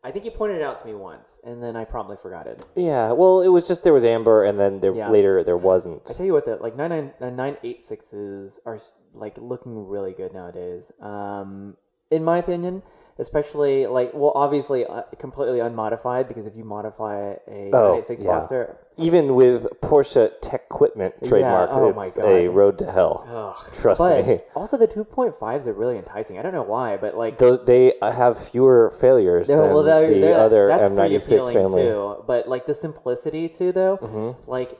I think you pointed it out to me once, and then I promptly forgot it. Yeah, well, it was just there was amber, and then later there wasn't. I tell you what, the 986s are like looking really good nowadays. In my opinion, especially obviously completely unmodified, because if you modify a 986 Boxster, even with Porsche Tech Equipment trademark, it's a road to hell. Ugh. Trust me. Also, the 2.5s are really enticing. I don't know why, but like they have fewer failures than the other M96 family. Too. But like the simplicity too, though, like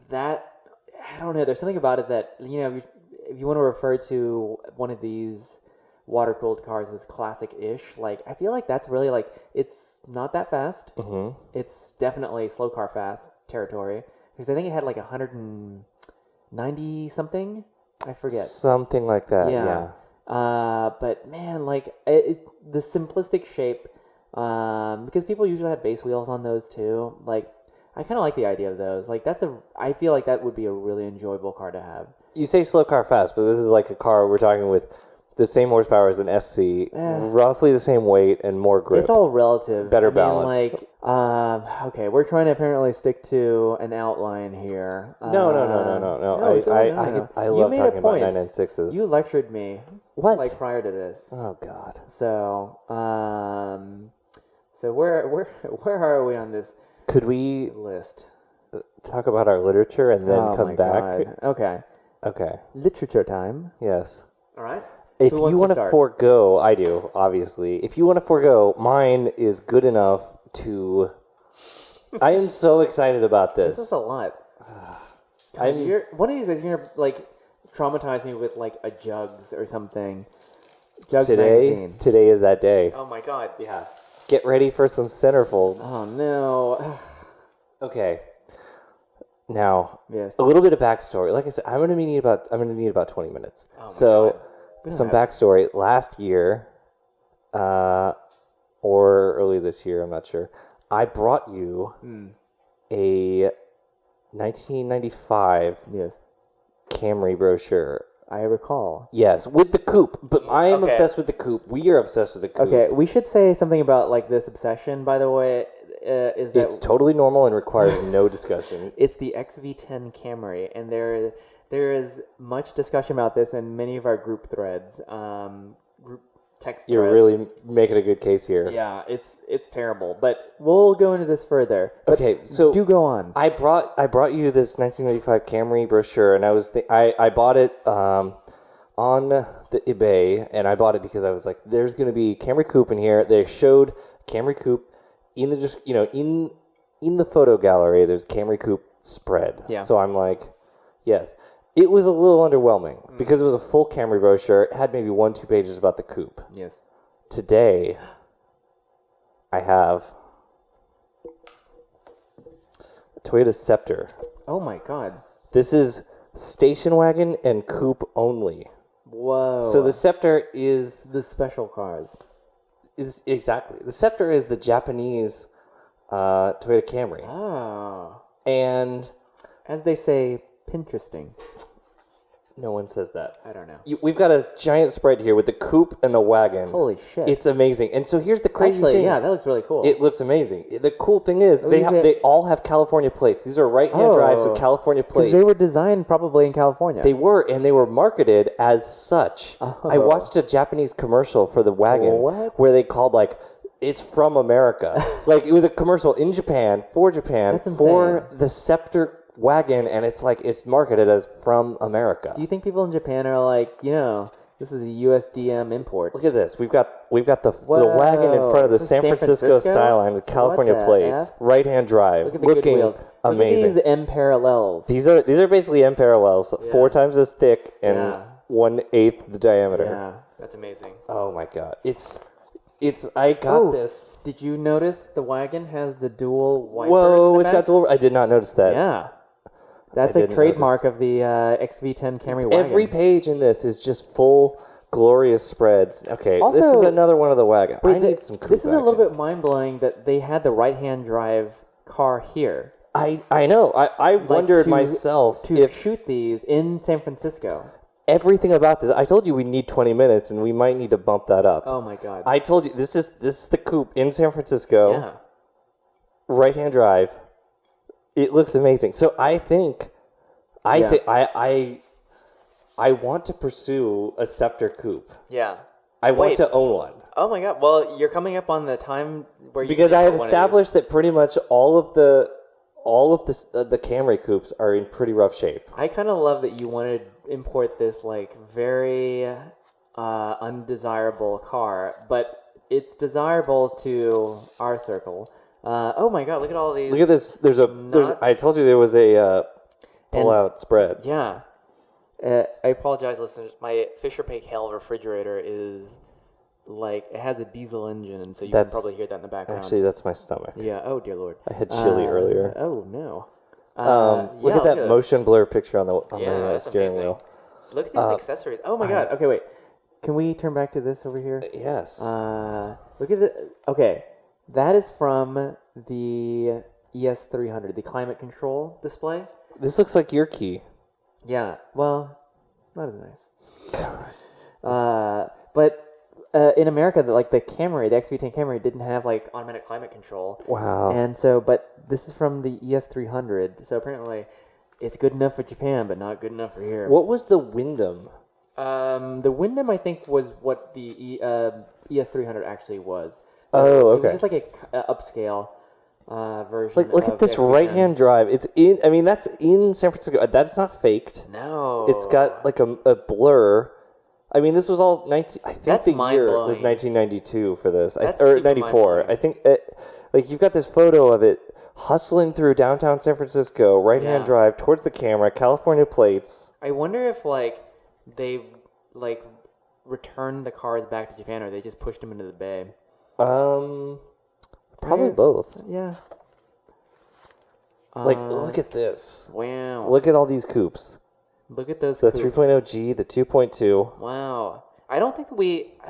that. I don't know. There's something about it that if you want to refer to one of these water-cooled cars is classic-ish. Like, I feel like that's really, like, it's not that fast. Mm-hmm. It's definitely slow car fast territory. Because I think it had, like, 190 something. I forget. Something like that, yeah. But, man, like, the simplistic shape, because people usually have base wheels on those, too. Like, I kind of like the idea of those. Like, I feel like that would be a really enjoyable car to have. You say slow car fast, but this is like a car we're talking with the same horsepower as an SC, roughly the same weight, and more grip. It's all relative. Better balance. Like, okay, we're trying to apparently stick to an outline here. No. I love talking about 996s. You lectured me. What? Like, prior to this. Oh, God. So, where are we on this Could we list? talk about our literature and then come back? God. Okay. Literature time. Yes. All right. If Who you wants want to to start? forego, I do, obviously. If you want to forego, mine is good enough to... I am so excited about this. This is a lot. I'm- One of these days, you're going to, like, traumatize me with, like, a Jugs or something. Jugs magazine. Today is that day. Oh, my God. Yeah. Get ready for some centerfolds. Oh, no. Okay. Now, Yes. a little bit of backstory. Like I said, I'm gonna need about 20 minutes. Oh my So, God. some backstory. Last year, or early this year, I'm not sure. I brought you a 1995 Yes. Camry brochure. I recall. Yes, with the coupe. But I am Okay. obsessed with the coupe. We are obsessed with the coupe. Okay, we should say something about, like, this obsession, by the way, is that It's totally normal and requires no discussion. it's the XV10 Camry, and there is much discussion about this in many of our group threads, group text You're threads. really making a good case here. Yeah, it's terrible, but we'll go into this further. But Okay, so do go on. I brought you this 1995 Camry brochure, and I bought it on the eBay, and I bought it because I was like, there's going to be Camry Coupe in here. They showed Camry Coupe in the in the photo gallery. There's Camry Coupe spread. Yeah. So I'm like, yes. It was a little underwhelming because it was a full Camry brochure. It had maybe 1-2 pages about the coupe. Yes. Today, I have a Toyota Scepter. Oh my God. This is station wagon and coupe only. Whoa. So the Scepter is the special cars. exactly. The Scepter is the Japanese Toyota Camry. Oh. And As they say, Pinteresting. no one says that. I don't know. We've got a giant spread here with the coupe and the wagon. Holy shit. It's amazing. And so here's the crazy Actually, thing. yeah, that looks really cool. It looks amazing. The cool thing is they all have California plates. These are right-hand drives with California plates. Because they were designed probably in California. They were marketed as such. I watched a Japanese commercial for the wagon where they called like it's from America. Like it was a commercial in Japan for That's for the Scepter wagon, and it's like it's marketed as from America. Do you think people in Japan are like, this is a USDM import? Look at this. We've got the wagon in front of the This is San Francisco style line with California What the plates, F? right-hand drive, Look at the good looking wheels. amazing. Look at these M parallels. These are basically M parallels, 4 times as thick and Yeah. 1/8 the diameter. Yeah, that's amazing. Oh my god, it's I got this. Did you notice the wagon has the dual wipers? Whoa, in the it's got back? dual. I did not notice that. Yeah, that's a didn't trademark of the XV10 Camry wagon. Every page in this is just full glorious spreads. Okay, Also, this is another one of the wagon. I need some coupe This is a little action. bit mind blowing that they had the right-hand drive car here. I know. I wondered myself to if shoot these in San Francisco. everything about this. I told you we need 20 minutes, and we might need to bump that up. Oh my god! I told you this is the coupe in San Francisco. Yeah. Right-hand drive. It looks amazing. So I think I want to pursue a Scepter coupe. Yeah. I want Wait. to own one. Oh my god! Well, you're coming up on the time where you Because can I have get one of established that pretty much all of the Camry coupes are in pretty rough shape. these. I kind of love that you wanted to import this like very undesirable car, but it's desirable to our circle. Oh my god! Look at all these. Look at this. There's Nuts. I told you there was a pull-out spread. Yeah. I apologize, listeners. My Fisher Paykel refrigerator is like it has a diesel engine, and so you can probably hear that in the background. Actually, that's my stomach. Yeah. Oh dear Lord. I had chili earlier. Oh no. Look at that motion blur picture on the steering amazing. wheel. Look at these accessories. Oh my God. Okay, wait. Can we turn back to this over here? Yes. Look at the. Okay, that is from the ES300, the climate control display. This looks like your key. Yeah. Well, not as nice. But in America, the Camry, the XV10 Camry, didn't have like automatic climate control. Wow. And so, but this is from the ES300. So apparently, it's good enough for Japan, but not good enough for here. What was the Wyndham? The Wyndham, I think, was what the ES300 actually was. So okay. It was just like a upscale version. Like, look of at this XV10. right-hand drive. It's in. I mean, that's in San Francisco. That's not faked. No. It's got like a blur. I mean, this was all 19. I think That's the year was mind-blowing. 1992 for this, That's or super 94. mind-blowing. I think, like you've got this photo of it hustling through downtown San Francisco, right-hand Yeah. drive towards the camera, California plates. I wonder if they returned the cars back to Japan, or they just pushed them into the bay. Probably Right. both. Yeah. Like, look at this. Wow. Look at all these coupes. Look at those. The coupes. 3.0G, the 2.2. Wow. I don't think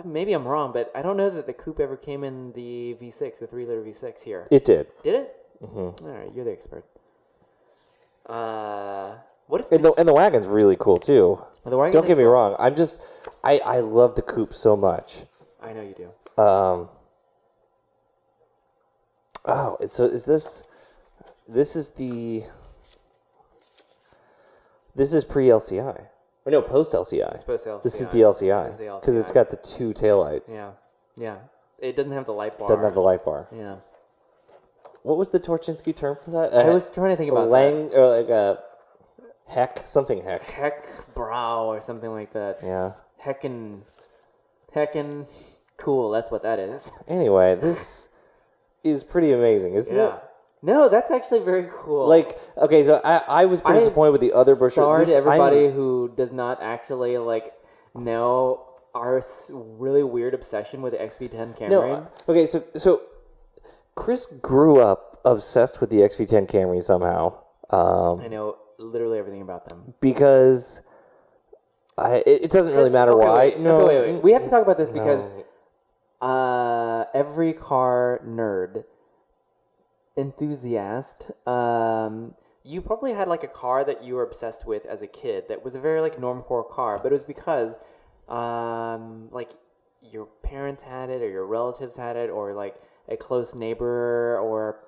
maybe I'm wrong, but I don't know that the coupe ever came in the V6, the 3-liter V6 here. It did. Did it? Mm-hmm. All right, you're the expert. What is And the wagon's really cool too. the wagon? Don't get is me cool. wrong. I love the coupe so much. I know you do. So is this is pre-LCI. Or no, post-LCI. It's post LCI. This is the LCI. This is the LCI. Because it's got the two taillights. Yeah. Yeah. It doesn't have the light bar. Doesn't have the light bar. Yeah. What was the Torchinsky term for that? I was trying to think about that. Or like a heck, something heck. Heck brow or something like that. Yeah. Heckin' cool. That's what that is. Anyway, this is pretty amazing, isn't it? No, that's actually very cool. Like, okay, so I was pretty disappointed with the other brochure. Sorry to everybody who does not actually know our really weird obsession with the XV10 Camry. No, okay, so Chris grew up obsessed with the XV10 Camry somehow. I know literally everything about them. Because it doesn't really matter why. Wait. We have to talk about this because every car nerd enthusiast, you probably had a car that you were obsessed with as a kid that was a very normcore car, but it was because your parents had it or your relatives had it or a close neighbor or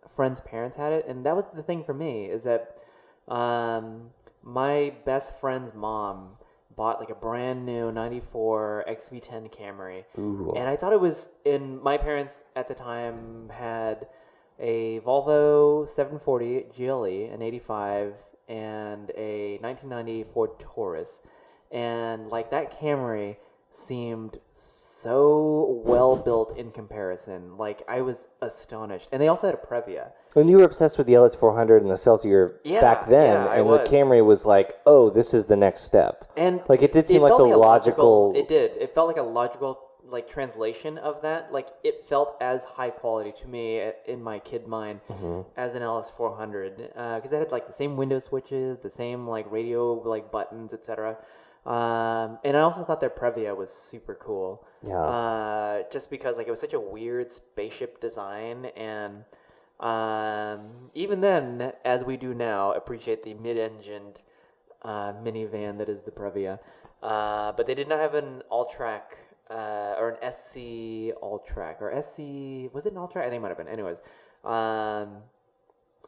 a friend's parents had it. And that was the thing for me, is that my best friend's mom bought a brand new 94 XV10 Camry. Ooh. And I thought it was my parents at the time had a Volvo 740 GLE, an 85, and a 1990 Ford Taurus. And that Camry seemed so well built in comparison. I was astonished. And they also had a Previa. When you were obsessed with the LS400 and the Celsior back then, and the Camry was oh, this is the next step. And it did seem like the logical... It did. It felt like a logical translation of that. It felt as high quality to me in my kid mind as an LS400, because it had the same window switches, the same radio buttons, etc. And I also thought their Previa was super cool. Yeah. Just because it was such a weird spaceship design, and even then, as we do now, appreciate the mid-engined minivan that is the Previa. But they did not have an all-track or an SC all-track, or SC, was it an all-track? I think it might have been. Anyways,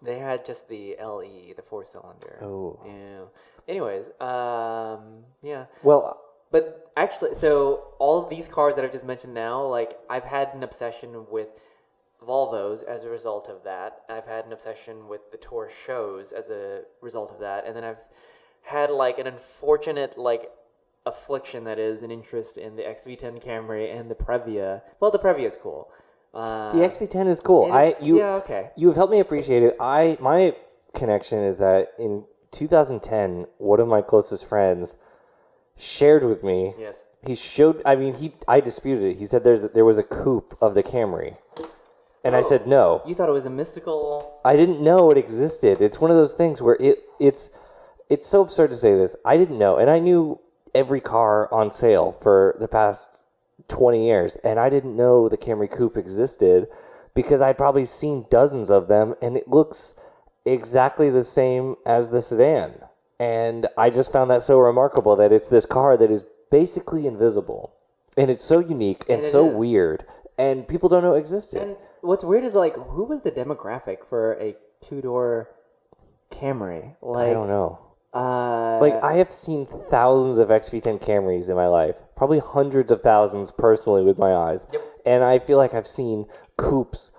they had just the LE, the 4-cylinder. Oh. Yeah. Anyways, yeah. Well... But actually, so all of these cars that I've just mentioned now, I've had an obsession with Volvos as a result of that. I've had an obsession with the tour shows as a result of that. And then I've had an unfortunate affliction that is an interest in the XV10 Camry and the Previa. Well, the Previa is cool. The XV10 is cool. Okay. You have helped me appreciate it. My connection is that in 2010, one of my closest friends shared with me. Yes. I disputed it. He said there was a coupe of the Camry. And I said no. You thought it was a mystical... I didn't know it existed. It's one of those things where it's so absurd to say this. I didn't know. And I knew every car on sale for the past 20 years. And I didn't know the Camry Coupe existed because I'd probably seen dozens of them. And it looks exactly the same as the sedan. And I just found that so remarkable that it's this car that is basically invisible. And it's so unique and so weird. And people don't know it existed. And what's weird is, like, who was the demographic for a two-door Camry? Like, I don't know. I have seen thousands of XV10 Camrys in my life. Probably hundreds of thousands personally with my eyes. Yep. And I feel like I've seen coupes,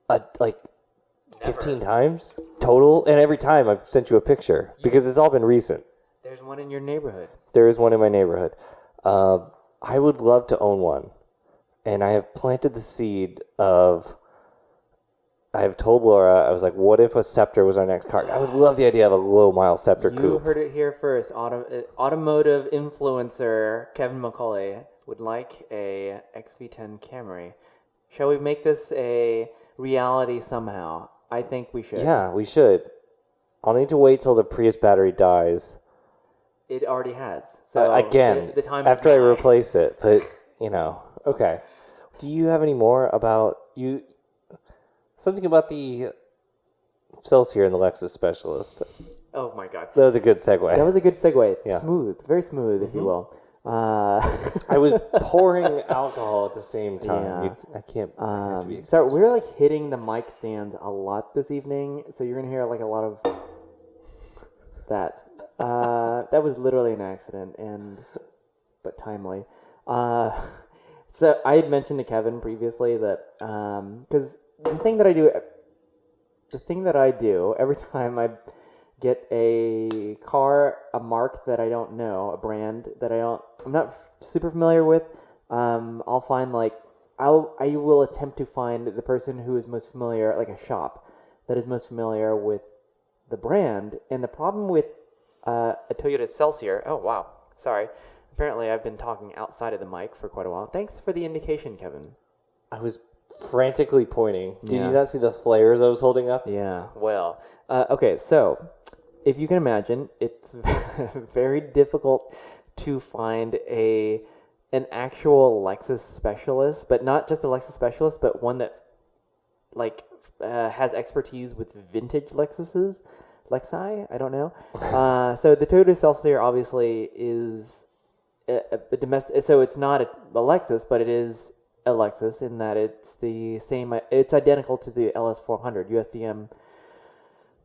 15 times total. And every time I've sent you a picture because it's all been recent. There's one in your neighborhood. There is one in my neighborhood. I would love to own one. And I have planted the seed of... I have told Laura, I was like, what if a Scepter was our next car? I would love the idea of a low-mile Scepter coupe. You heard it here first. Automotive influencer Kevin McCauley would like a XV10 Camry. Shall we make this a reality somehow? I think we should. Yeah, we should. I'll need to wait till the Prius battery dies. It already has. So again, the time after I replace it. But, okay. Do you have any more about... Something about the Celsior and the Lexus Specialist. Oh my god. That was a good segue. That was a good segue. Yeah. Smooth. Very smooth, if you will. I was pouring alcohol at the same time. Yeah. I can't... have to be So we're like hitting the mic stands a lot this evening. So you're going to hear like a lot of that. That was literally an accident, but timely. So I had mentioned to Kevin previously that because the thing that I do every time I get a car, a mark that I don't know, a brand that I'm not super familiar with, I'll find I will attempt to find the person who is most familiar, like a shop that is most familiar with the brand. And the problem with a Toyota Celsior, oh wow, sorry. Apparently I've been talking outside of the mic for quite a while. Thanks for the indication, Kevin. I was frantically pointing. Did Yeah. you not see the flares I was holding up? Yeah, well. Okay, so if you can imagine, it's very difficult to find an actual Lexus specialist, but not just a Lexus specialist, but one that has expertise with vintage Lexuses. Lexi? I don't know. So the Toyota Celsior obviously is a domestic. So it's not a Lexus, but it is a Lexus in that it's the same. It's identical to the LS400, USDM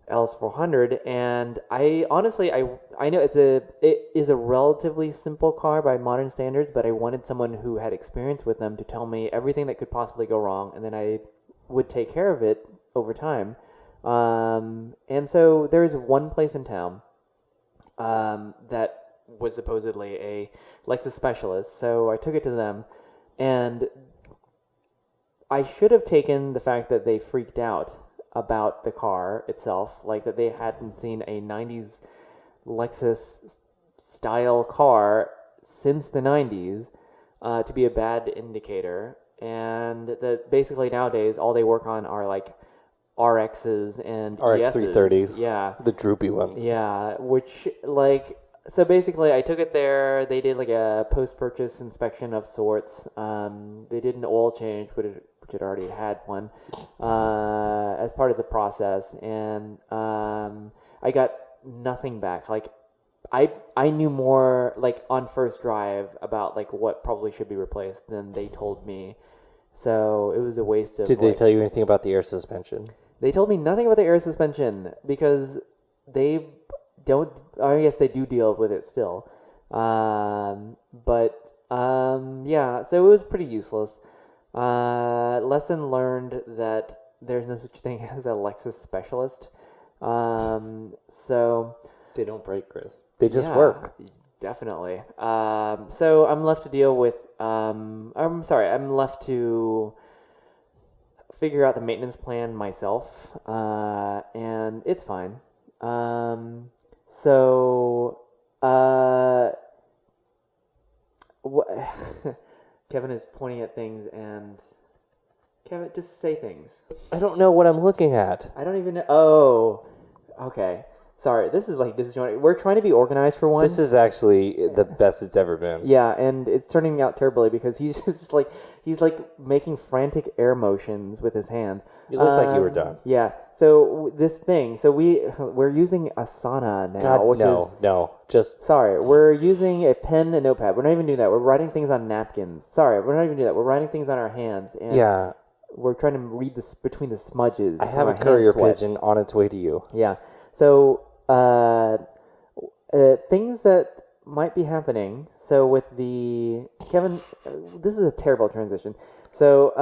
LS400, and I honestly I know it is a relatively simple car by modern standards, but I wanted someone who had experience with them to tell me everything that could possibly go wrong, and then I would take care of it over time. And so there's one place in town that was supposedly a Lexus specialist, so I took it to them, and I should have taken the fact that they freaked out about the car itself, like that they hadn't seen a 90s Lexus style car since the 90s, to be a bad indicator, and that basically nowadays all they work on are like RXs and RX330s. Yeah. The droopy ones. Yeah, which so basically I took it there, they did like a post-purchase inspection of sorts. They did an oil change, which it already had one, as part of the process, and I got nothing back. I knew more on first drive about what probably should be replaced than they told me. So it was a waste of... Did they tell you anything about the air suspension? They told me nothing about the air suspension because they don't... I guess they do deal with it still. Yeah, so it was pretty useless. Lesson learned that there's no such thing as a Lexus specialist. So... They don't break, Chris. They just work. Definitely. So I'm left to deal with... I'm left to figure out the maintenance plan myself, and it's fine. So, Kevin is pointing at things, and Kevin, just say things. I don't know what I'm looking at. I don't even know. Oh, okay. Sorry, this is like disjointed. We're trying to be organized for once. This is actually the best it's ever been. Yeah, and it's turning out terribly because he's just like making frantic air motions with his hands. It looks like you were done. Yeah. So this thing. So we're using Asana now. God, just sorry. We're using a pen and notepad. We're not even doing that. We're writing things on napkins. Sorry, we're not even doing that. We're writing things on our hands. And yeah. We're trying to read this between the smudges. I have a courier pigeon on its way to you. Yeah. So things that might be happening. So with the Kevin, this is a terrible transition. So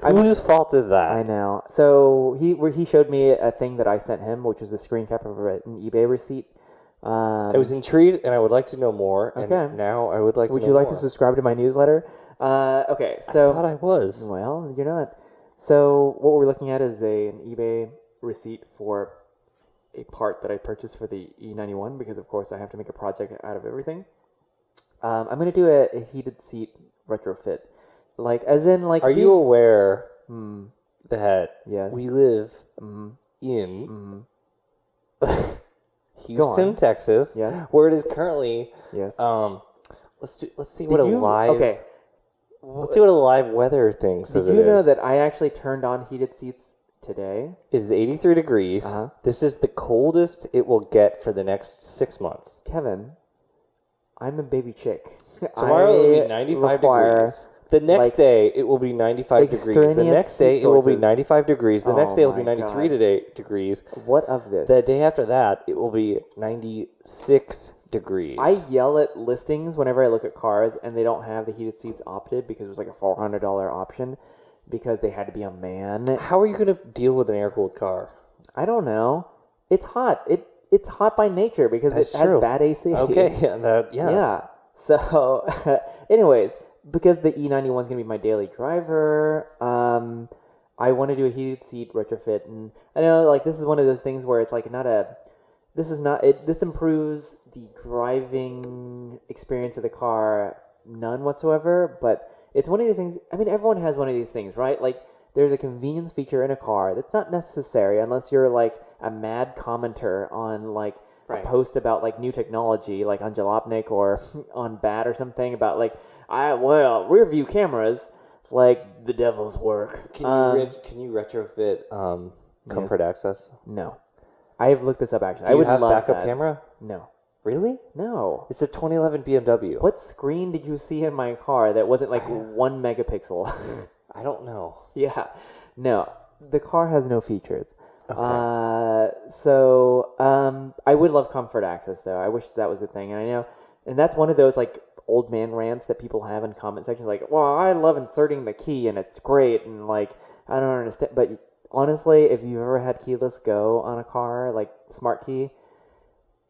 whose fault is that? I know. So he showed me a thing that I sent him, which was a screen cap of an eBay receipt. I was intrigued, and I would like to know more. Okay. And now I would like to. Would you like to subscribe to my newsletter? Okay. So I thought I was. Well, you're not. So what we're looking at is an eBay receipt for a part that I purchased for the E91 because, of course, I have to make a project out of everything. I'm going to do a heated seat retrofit. Like, as in, like... Are you aware that yes. we live in Houston, Texas, yes. where it is currently... Yes. Let's see what a live... Okay. Let's see what a live weather thing says it is. Did you know that I actually turned on heated seats today? It is 83 degrees. Uh-huh. This is the coldest it will get for the next 6 months. Kevin, I'm a baby chick. Tomorrow it will be 95 degrees. The next day it will be 95 degrees. The next day it will be 95 degrees. The next day it will be 93 degrees. What of this? The day after that it will be 96 degrees. I yell at listings whenever I look at cars and they don't have the heated seats opted because it was like a $400 option because they had to be a man. How are you going to deal with an air-cooled car? I don't know. It's hot. It's hot by nature because it has bad AC. Okay, yes. Yeah. So, anyways, because the E91 is going to be my daily driver, I want to do a heated seat retrofit, and I know like this is one of those things where it's like this improves the driving experience of the car none whatsoever, but it's one of these things. I mean, everyone has one of these things, right? Like, there's a convenience feature in a car that's not necessary unless you're like a mad commenter on like a post about like new technology, like on Jalopnik or on Bat or something about like, rear view cameras, like the devil's work. Can you retrofit comfort access? No, I have looked this up actually. Do you have backup camera? No. Really? No. It's a 2011 BMW. What screen did you see in my car that wasn't like 1 megapixel? I don't know. Yeah. No. The car has no features. Okay. I would love comfort access though. I wish that was a thing. And I know, and that's one of those like old man rants that people have in comment sections like, well, I love inserting the key and it's great. And like, I don't understand. But honestly, if you've ever had keyless go on a car, like smart key,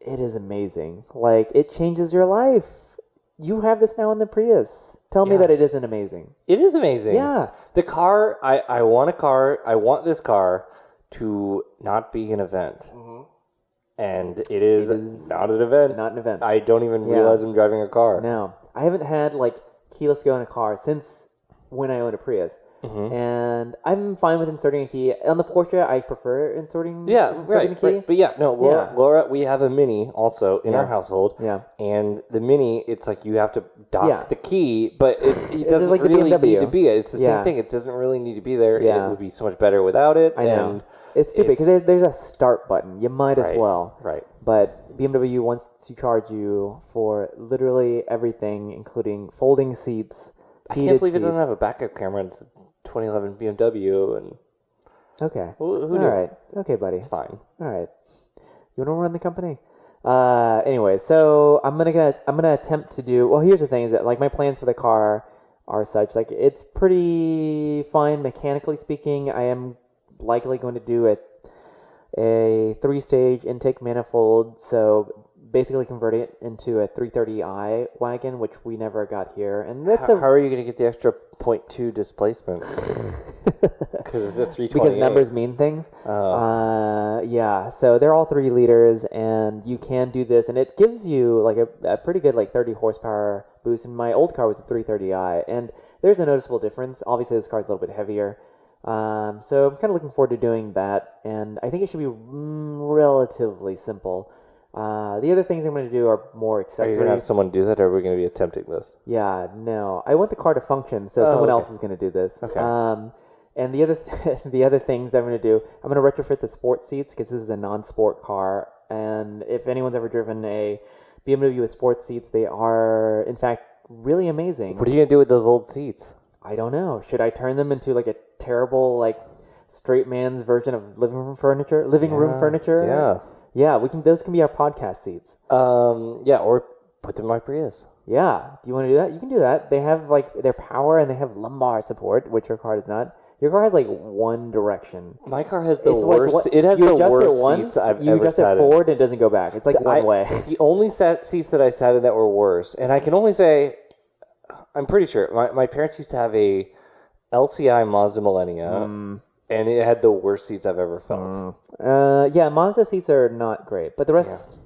it is amazing. Like, it changes your life. You have this now in the Prius. Tell me that it isn't amazing. It is amazing. Yeah. The car, I want this car to not be an event. Mm-hmm. And it is not an event. Not an event. I don't even realize I'm driving a car. No. I haven't had, like, keyless go in a car since when I owned a Prius. Mm-hmm. And I'm fine with inserting a key. On the Porsche, I prefer inserting the key. Right. But Laura, we have a Mini also in our household. Yeah. And the Mini, it's like you have to dock the key, but it doesn't like really the BMW. need to be. It's the same thing. It doesn't really need to be there. Yeah. It would be so much better without it. I know. And it's stupid because there's a start button. You might as well. Right. But BMW wants to charge you for literally everything, including folding seats. I can't believe it doesn't have a backup camera. It's 2011 BMW and okay. Who knew? All right. Okay, buddy. It's fine. All right. You want to run the company? Anyway, so I'm gonna attempt to do. Well, here's the thing: is that like my plans for the car are such like it's pretty fine mechanically speaking. I am likely going to do a 3-stage intake manifold. So basically converting it into a 330i wagon, which we never got here. And that's how are you going to get the extra 0.2 displacement? Because it's a 328. Because numbers mean things. Yeah, so they're all 3 liters, and you can do this, and it gives you like a pretty good 30 horsepower boost. And my old car was a 330i, and there's a noticeable difference. Obviously, this car's a little bit heavier. So I'm kind of looking forward to doing that, and I think it should be relatively simple. The other things I'm going to do are more accessories. Are you going to have someone do that, or are we going to be attempting this? Yeah, no. I want the car to function, so someone else is going to do this. Okay. And the other things that I'm going to do, I'm going to retrofit the sport seats because this is a non-sport car. And if anyone's ever driven a BMW with sport seats, they are, in fact, really amazing. What are you going to do with those old seats? I don't know. Should I turn them into a terrible straight man's version of living room furniture? Yeah. Yeah, those can be our podcast seats. Yeah, or put them in my Prius. Yeah. Do you want to do that? You can do that. They have their power, and they have lumbar support, which your car does not. Your car has one direction. My car has the worst. It has the worst seats I've ever sat in. You adjust it forward, and it doesn't go back. It's one way. The only seats that I sat in that were worse, and I can only say, I'm pretty sure my parents used to have a LCI Mazda Millennia, and it had the worst seats I've ever felt. Yeah, Mazda seats are not great, but the rest,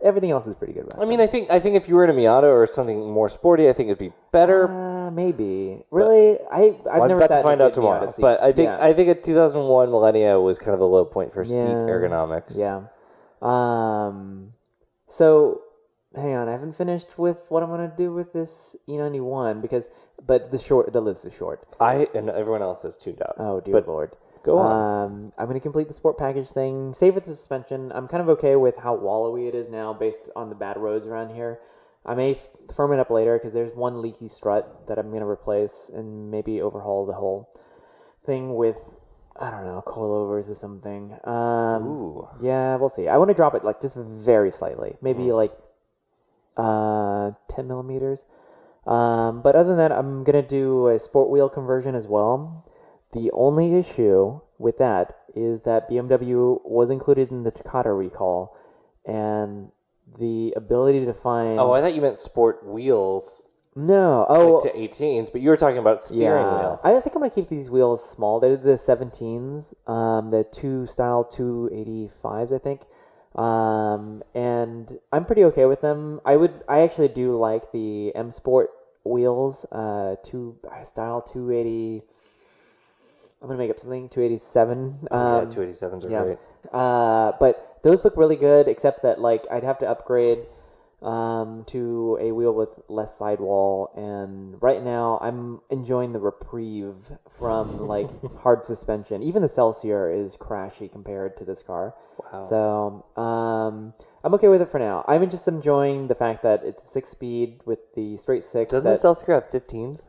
everything else is pretty good. I mean, I think if you were in a Miata or something more sporty, I think it'd be better. Maybe. Really, I've never about sat to find in a out tomorrow. seat. But I think a 2001 Millennia was kind of the low point for seat ergonomics. Yeah. So, hang on, I haven't finished with what I'm gonna do with this E91 but the list is short. And everyone else has tuned out. Oh dear Lord. Go on. I'm going to complete the sport package thing. Save with the suspension. I'm kind of okay with how wallowy it is now based on the bad roads around here. I may firm it up later because there's one leaky strut that I'm going to replace and maybe overhaul the whole thing with, I don't know, coilovers or something. Ooh. Yeah, we'll see. I want to drop it just very slightly. Maybe 10 millimeters. But other than that, I'm going to do a sport wheel conversion as well. The only issue with that is that BMW was included in the Takata recall, and the ability to find... Oh, I thought you meant sport wheels. No. To 18s, but you were talking about steering wheel. I think I'm going to keep these wheels small. They're the 17s, the 285s, I think. And I'm pretty okay with them. I actually do like the M Sport wheels, style 280... I'm going to make up something, 287. 287s are great. But those look really good, except that I'd have to upgrade to a wheel with less sidewall. And right now, I'm enjoying the reprieve from hard suspension. Even the Celsior is crashy compared to this car. Wow. So I'm okay with it for now. I'm just enjoying the fact that it's a 6-speed with the straight 6. Doesn't the Celsior have 15s?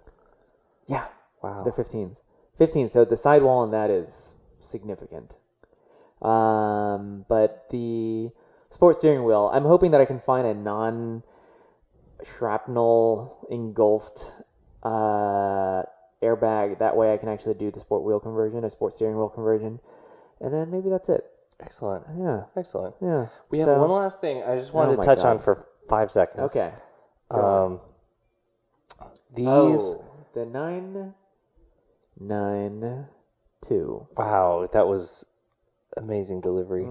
Yeah. Wow. They're 15s. 15, so the sidewall on that is significant. But the sport steering wheel, I'm hoping that I can find a non-shrapnel engulfed airbag. That way I can actually do the sport wheel conversion, a sport steering wheel conversion. And then maybe that's it. Excellent. Yeah. Excellent. Yeah. We have one last thing I just wanted to touch on for 5 seconds. Okay. The 992. Wow, that was amazing delivery.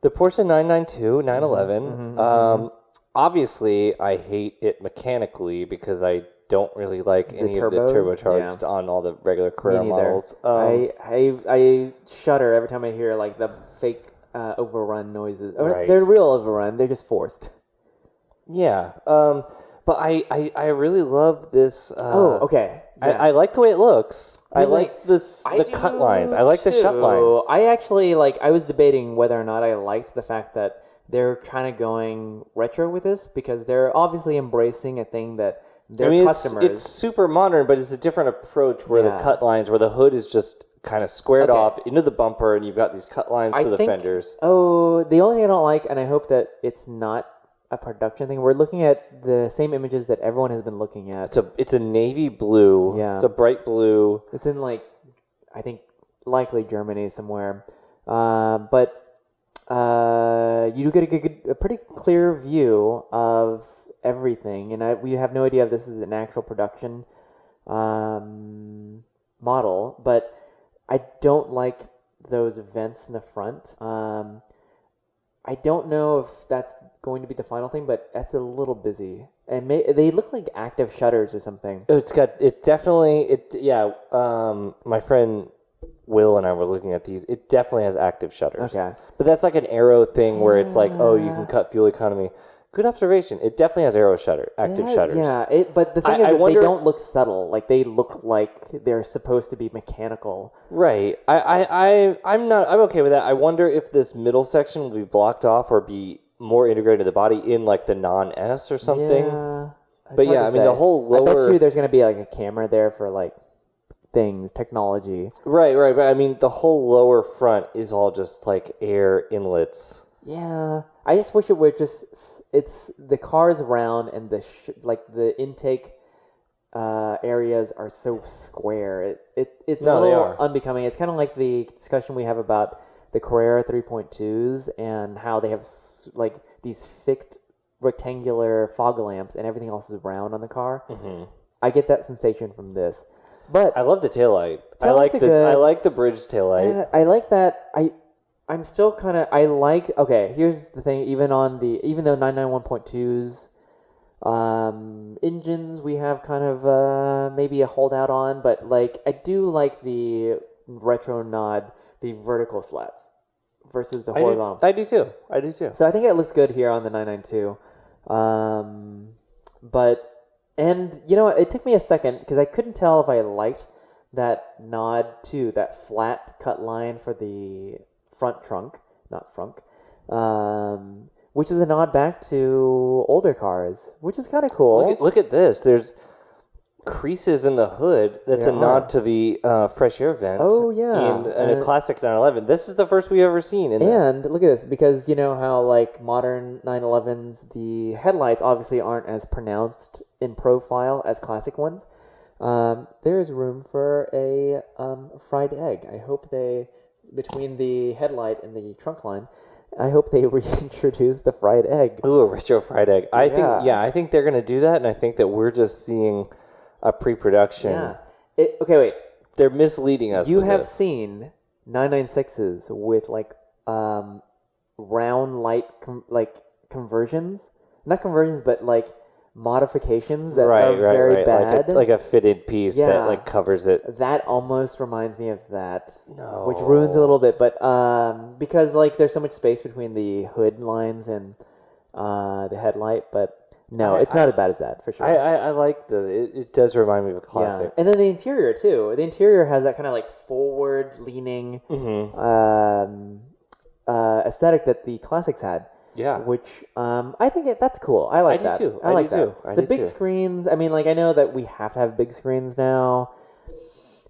The Porsche 992, 911. Obviously, I hate it mechanically because I don't really like any of the turbocharged on all the regular Carrera models. I shudder every time I hear the fake overrun noises. Right. They're real overrun. They're just forced. Yeah. But I really love this. Okay. Yeah. I like the way it looks. I like the cut lines. I like the shut lines. I actually I was debating whether or not I liked the fact that they're kind of going retro with this because they're obviously embracing a thing that their customers. It's super modern, but it's a different approach where the cut lines, where the hood is just kind of squared off into the bumper, and you've got these cut lines to the fenders. Oh, the only thing I don't like, and I hope that it's not a production thing. We're looking at the same images that everyone has been looking at. It's a navy blue. Yeah. It's a bright blue. It's in I think likely Germany somewhere. But you do get a pretty clear view of everything, and we have no idea if this is an actual production model, but I don't like those vents in the front. I don't know if that's going to be the final thing, but that's a little busy. And they look like active shutters or something. My friend Will and I were looking at these. It definitely has active shutters. Okay. But that's like an arrow thing where it's like, oh, you can cut fuel economy. Good observation. It definitely has active shutters. Yeah, but the thing is that they don't look subtle. Like, they look like they're supposed to be mechanical. Right. I'm okay with that. I wonder if this middle section will be blocked off or be more integrated to the body in like the non-S or something. Yeah. But yeah, I mean, the whole lower... I bet you there's going to be like a camera there for like things, technology. Right. But I mean, the whole lower front is all just like air inlets. Yeah. I just wish it would it's the cars around and the intake areas are so square. It's a little unbecoming. It's kind of like the discussion we have about the Carrera 3.2s and how they have like these fixed rectangular fog lamps and everything else is round on the car. Mm-hmm. I get that sensation from this. But I love the taillight. I like the bridge taillight. I like that. I'm still kind of okay, here's the thing, even though 991.2's engines we have kind of maybe a holdout on, but like I do like the retro nod, the vertical slats versus the horizontal. I do too. So I think it looks good here on the 992. And you know what, it took me a second because I couldn't tell if I liked that nod to that flat cut line for the front trunk, not frunk, which is a nod back to older cars, which is kind of cool. Look at this. There's creases in the hood. That's a nod to the fresh air vent. Oh, yeah. In a classic 911. This is the first we've ever seen in this. And look at this, because you know how like modern 911s, the headlights obviously aren't as pronounced in profile as classic ones. There is room for a fried egg. I hope between the headlight and the trunk line, I hope they reintroduce the fried egg. Ooh, a retro fried egg. I think they're going to do that, and I think that we're just seeing a pre-production. Yeah. Okay, wait. They're misleading us. You have seen 996s with like round light conversions, not conversions, but like modifications that are very bad, like a fitted piece that like covers it. That almost reminds me of that, which ruins a little bit, but because like there's so much space between the hood lines and the headlight, but no, it's not as bad as that for sure. I like it does remind me of a classic. And then the interior too. The interior has that kind of like forward leaning aesthetic that the classics had. Yeah, which I think that's cool. I like that. I do too. I like that. The big screens. I mean, like I know that we have to have big screens now.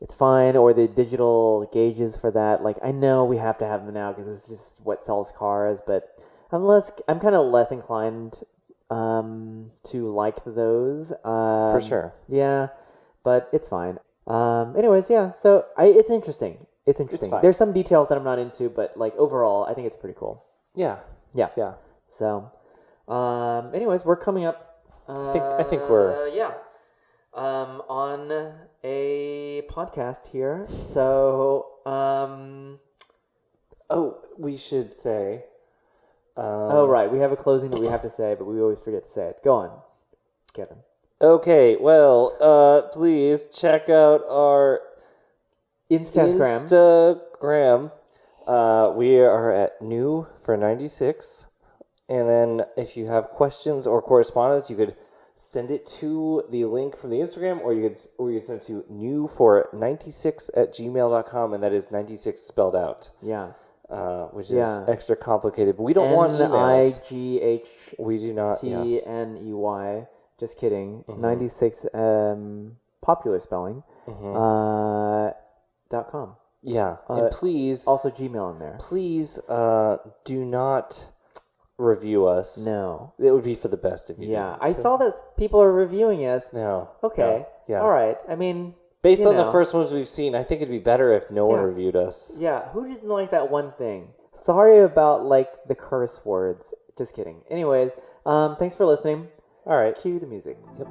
It's fine, or the digital gauges for that. Like I know we have to have them now because it's just what sells cars. But I'm kind of less inclined to like those. For sure. Yeah, but it's fine. Anyways, yeah. So it's interesting. It's interesting. There's some details that I'm not into, but like overall, I think it's pretty cool. Yeah. So, anyways, we're coming up. I think we're on a podcast here. So, we should say. Right, we have a closing that we have to say, but we always forget to say it. Go on, Kevin. Okay, well, please check out our Instagram. We are at new for 96, and then if you have questions or correspondence, you could send it to the link from the Instagram, or you could send it to new496@gmail.com, and that is 96 spelled out. Yeah. Which is extra complicated, but we don't want emails. We do not. NIGHTNEY. Just kidding. 96 popular spelling. .com. Yeah, and please also Gmail in there. Please do not review us. No, it would be for the best of you. Yeah, I saw that people are reviewing us. No, okay, yeah, all right. I mean, based on the first ones we've seen, I think it'd be better if no one reviewed us. Yeah, who didn't like that one thing Sorry about like the curse words. Just kidding. Anyways, thanks for listening. All right. Cue the music. Yep.